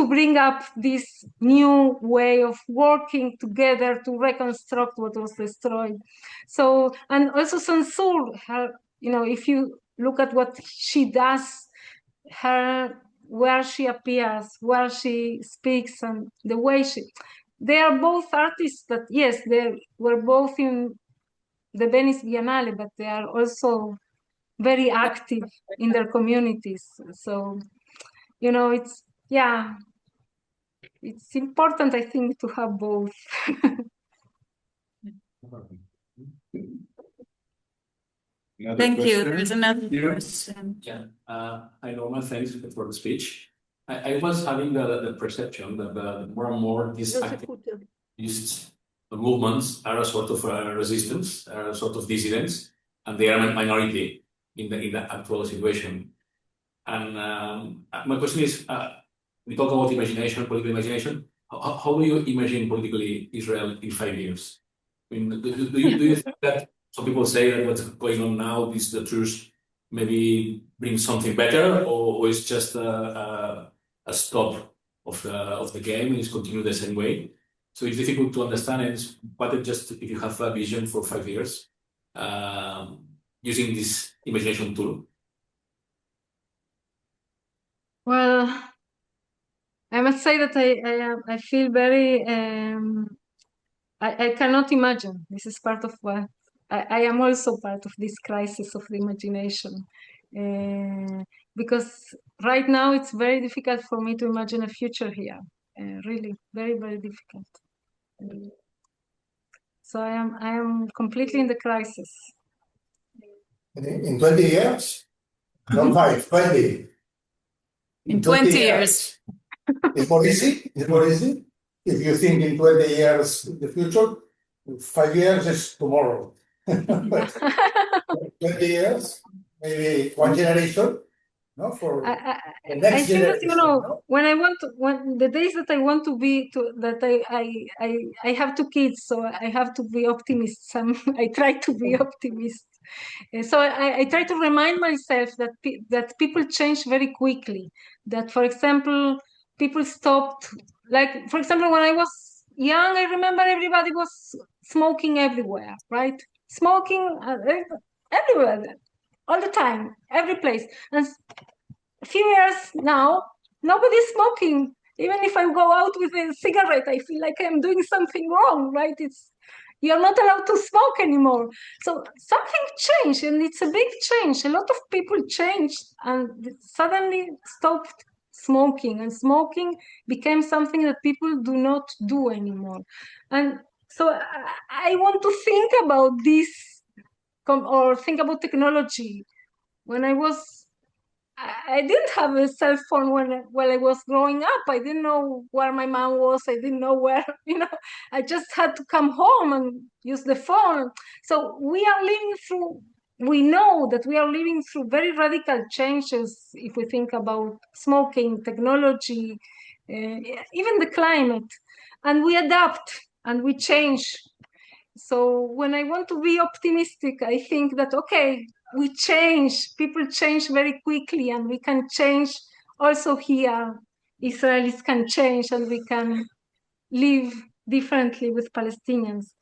bring up this new way of working together to reconstruct what was destroyed. So, and also Sansur, her, if you look at what she does, where she appears, where she speaks, and the way they are both artists that, yes, they were both in the Venice Biennale, but they are also very active in their communities. So, it's important, I think, to have both. Thank you. There's another question. Yeah. Hi, Norma. Thanks for the speech. I was having the perception that more and more these activists, the movements are a sort of resistance, are a sort of dissidents, and they are a minority in the actual situation. And my question is, we talk about imagination, political imagination. How do you imagine politically Israel in 5 years? I mean, do you think that some people say that what's going on now is the truth, maybe bring something better, or it's just a stop of the game and it's continue the same way? So it's difficult to understand it, but just if you have a vision for 5 years using this imagination tool. Well, I must say that I feel very, I cannot imagine. This is part of what, I am also part of this crisis of the imagination. Because right now it's very difficult for me to imagine a future here. Really, very, very difficult. So I am completely in the crisis. In 20 years? Not 5, 20. In 20 years. It's more easy. It's more easy. If you think in 20 years in the future, 5 years is tomorrow. But 20 years, maybe one generation, no? For the I next think that, generation, no? when the days that I want to be, I have two kids, so I have to be optimist. I try to be optimist. So I try to remind myself that people change very quickly. That, for example, people stopped, like, for example, when I was young, I remember everybody was smoking everywhere, right? Smoking everywhere, all the time, every place. And a few years now, nobody's smoking. Even if I go out with a cigarette, I feel like I'm doing something wrong, right? You're not allowed to smoke anymore. So something changed, and it's a big change. A lot of people changed and suddenly stopped smoking, and smoking became something that people do not do anymore. And so I want to think about this, or think about technology. When I didn't have a cell phone when I was growing up. I didn't know where my mom was. I didn't know where, I just had to come home and use the phone. So we know that we are living through very radical changes if we think about smoking, technology, even the climate. And we adapt and we change. So when I want to be optimistic, I think that, okay, we change, people change very quickly, and we can change also here. Israelis can change, and we can live differently with Palestinians.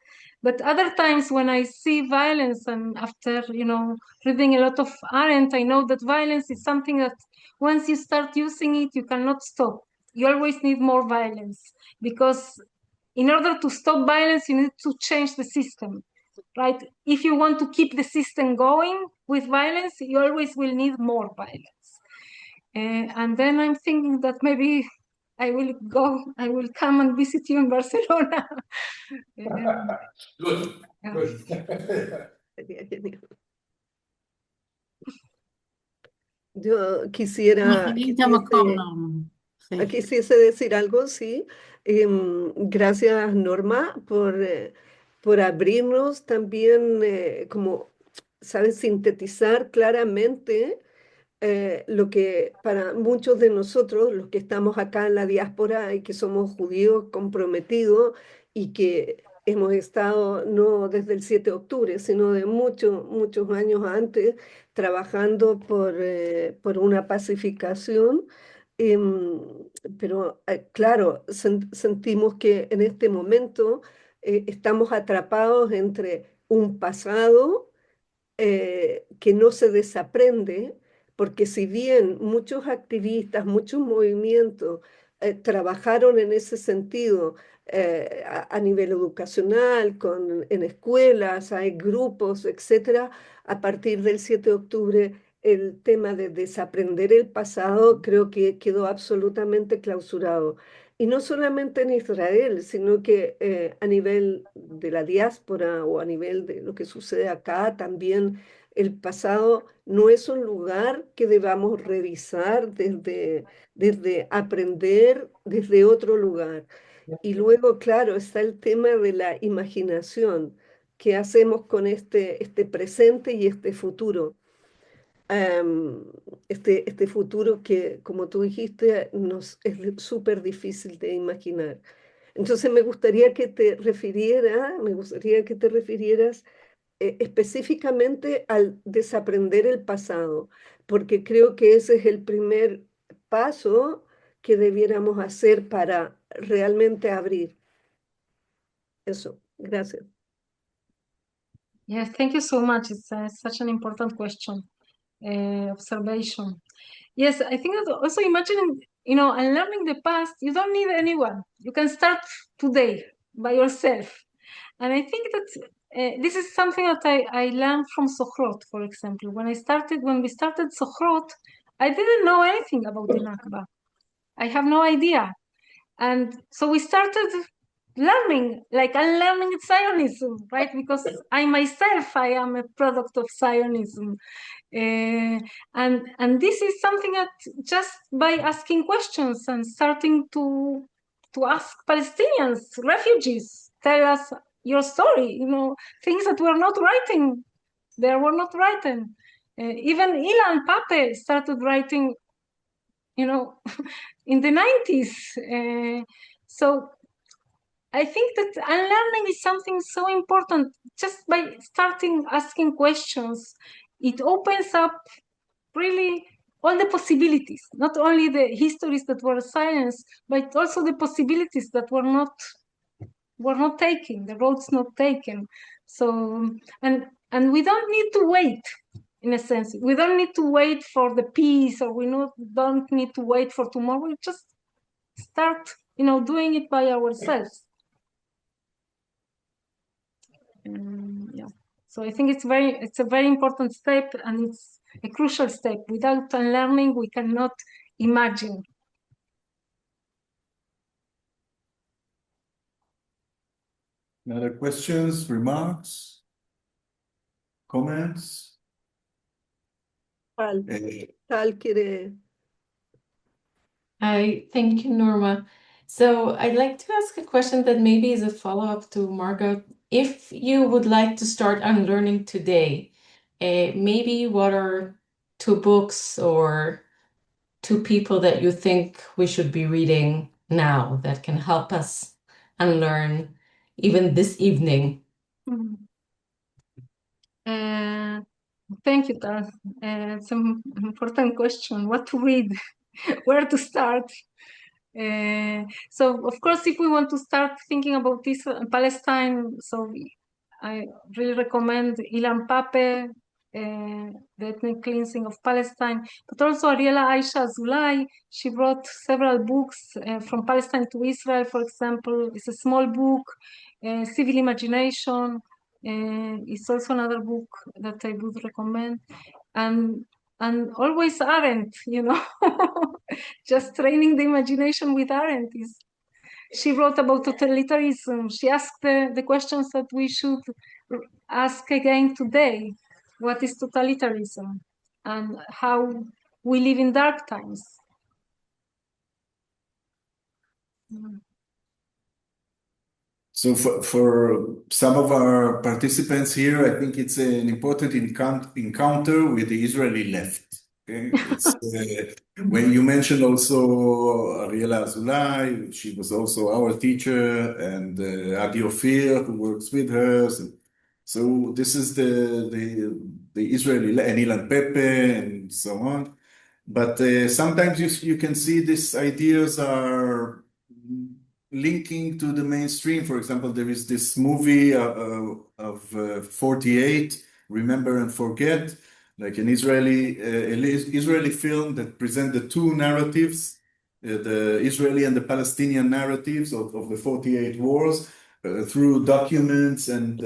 But other times when I see violence, and after, reading a lot of Arendt, I know that violence is something that once you start using it, you cannot stop. You always need more violence, because in order to stop violence, you need to change the system, right? If you want to keep the system going with violence, you always will need more violence. And then I'm thinking that maybe I will come and visit you in Barcelona. Good. Yeah. Good. Yo quisiese decir algo, sí. Gracias, Norma, por abrirnos también, como, ¿sabes?, sintetizar claramente lo que para muchos de nosotros, los que estamos acá en la diáspora y que somos judíos comprometidos y que hemos estado no desde el 7 de octubre, sino de muchos años antes, trabajando por una pacificación. Pero claro, sentimos que en este momento estamos atrapados entre un pasado que no se desaprende, porque si bien muchos activistas, muchos movimientos trabajaron en ese sentido a nivel educacional, en escuelas, hay grupos, etcétera, a partir del 7 de octubre el tema de desaprender el pasado creo que quedó absolutamente clausurado. Y no solamente en Israel, sino que a nivel de la diáspora o a nivel de lo que sucede acá, también el pasado no es un lugar que debamos revisar desde aprender desde otro lugar. Y luego, claro, está el tema de la imaginación. ¿Qué hacemos con este presente y este futuro? Este futuro que, como tú dijiste, es súper difícil de imaginar. Entonces me gustaría que te refirieras específicamente al desaprender el pasado, porque creo que ese es el primer paso que debiéramos hacer para realmente abrir. Eso, gracias. Yes, thank you so much. It's such an important question, observation. Yes, I think that also imagining, and learning the past, you don't need anyone. You can start today by yourself. And I think that this is something that I learned from Sochrot, for example. When we started Sochrot, I didn't know anything about the Nakba. I have no idea. And so we started learning, like unlearning Zionism, right? Because I am a product of Zionism. And this is something that just by asking questions and starting to ask Palestinians, refugees, tell us your story, things that were not written. They were not written. Even Ilan Pape started writing, in the 90s. So I think that unlearning is something so important. Just by starting asking questions, it opens up really all the possibilities, not only the histories that were silenced, but also the possibilities that were not taken, the roads not taken. So, and we don't need to wait, in a sense. We don't need to wait for the peace, or we don't need to wait for tomorrow. We just start, doing it by ourselves. Yeah. So I think it's a very important step, and it's a crucial step. Without unlearning, we cannot imagine. Other questions, remarks, comments? Tal quiere. Thank you, Norma. So I'd like to ask a question that maybe is a follow-up to Margot. If you would like to start unlearning today, maybe what are 2 books or 2 people that you think we should be reading now that can help us unlearn even this evening? Thank you, Tal. It's an important question. What to read? Where to start? So, of course, if we want to start thinking about this Palestine, so I really recommend Ilan Pape, The Ethnic Cleansing of Palestine, but also Ariela Aisha Azulay. She wrote several books from Palestine to Israel, for example. It's a small book, Civil Imagination. It's also another book that I would recommend. And always Arendt, just training the imagination with Arendt. She wrote about totalitarianism. She asked the questions that we should ask again today. What is totalitarianism? And how we live in dark times. So for some of our participants here, I think it's an important encounter with the Israeli left. Okay? It's, when you mentioned also Ariela Azulay, she was also our teacher, and Adi Ophir, who works with her. So this is the Israeli, and Ilan Pepe, and so on. But sometimes you can see these ideas are linking to the mainstream. For example, there is this movie of 48, Remember and Forget, like an Israeli film that presents the 2 narratives, the Israeli and the Palestinian narratives of the 48 wars, through documents and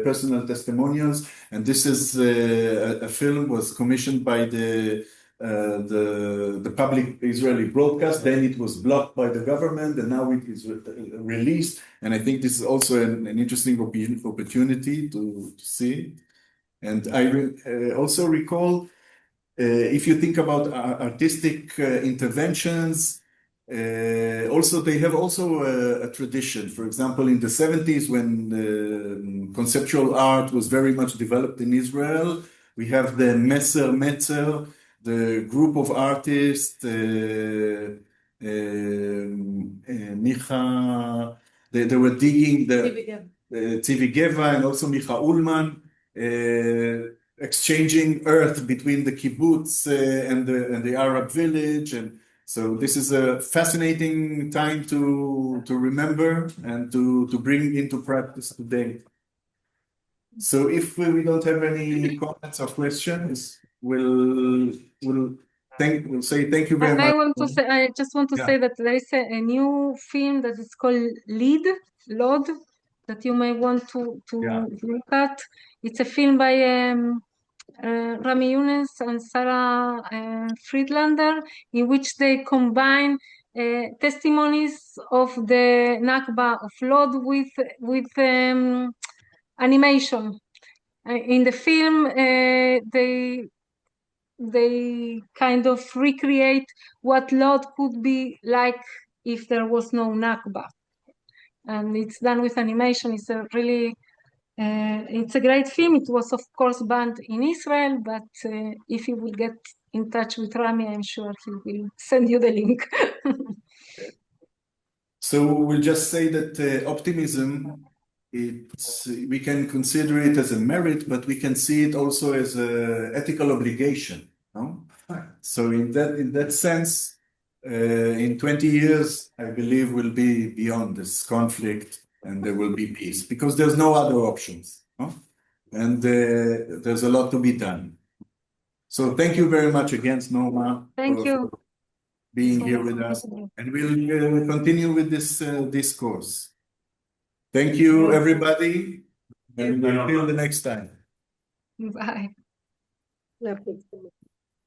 personal testimonials. And this is a film was commissioned by the public Israeli broadcast. Then it was blocked by the government, and now it is released. And I think this is also an interesting opportunity to see. And I also recall, if you think about artistic interventions, also they have also a tradition. For example, in the 70s, when conceptual art was very much developed in Israel, we have the Metzer, the group of artists, Micha, they were digging the Tzivi Geva and also Micha Ullman, exchanging earth between the kibbutz and the Arab village. And so this is a fascinating time to remember and to bring into practice today. So if we don't have any comments or questions, we'll say thank you very much. I just want to say that there is a new film that is called Lod, that you may want to look at. It's a film by Rami Younes and Sarah Friedlander, in which they combine testimonies of the Nakba of Lod with animation. In the film, they kind of recreate what Lod could be like if there was no Nakba. And it's done with animation. It's a really It's a great film. It was, of course, banned in Israel, but if you will get in touch with Rami, I'm sure he will send you the link. So we'll just say that optimism, we can consider it as a merit, but we can see it also as an ethical obligation. No? So in that sense, in 20 years, I believe we'll be beyond this conflict and there will be peace because there's no other options. No? And there's a lot to be done. So thank you very much again, Norma. Thank you. For being here with us. And we'll continue with this discourse. Thank you, everybody. And until the next time. Bye. La próxima.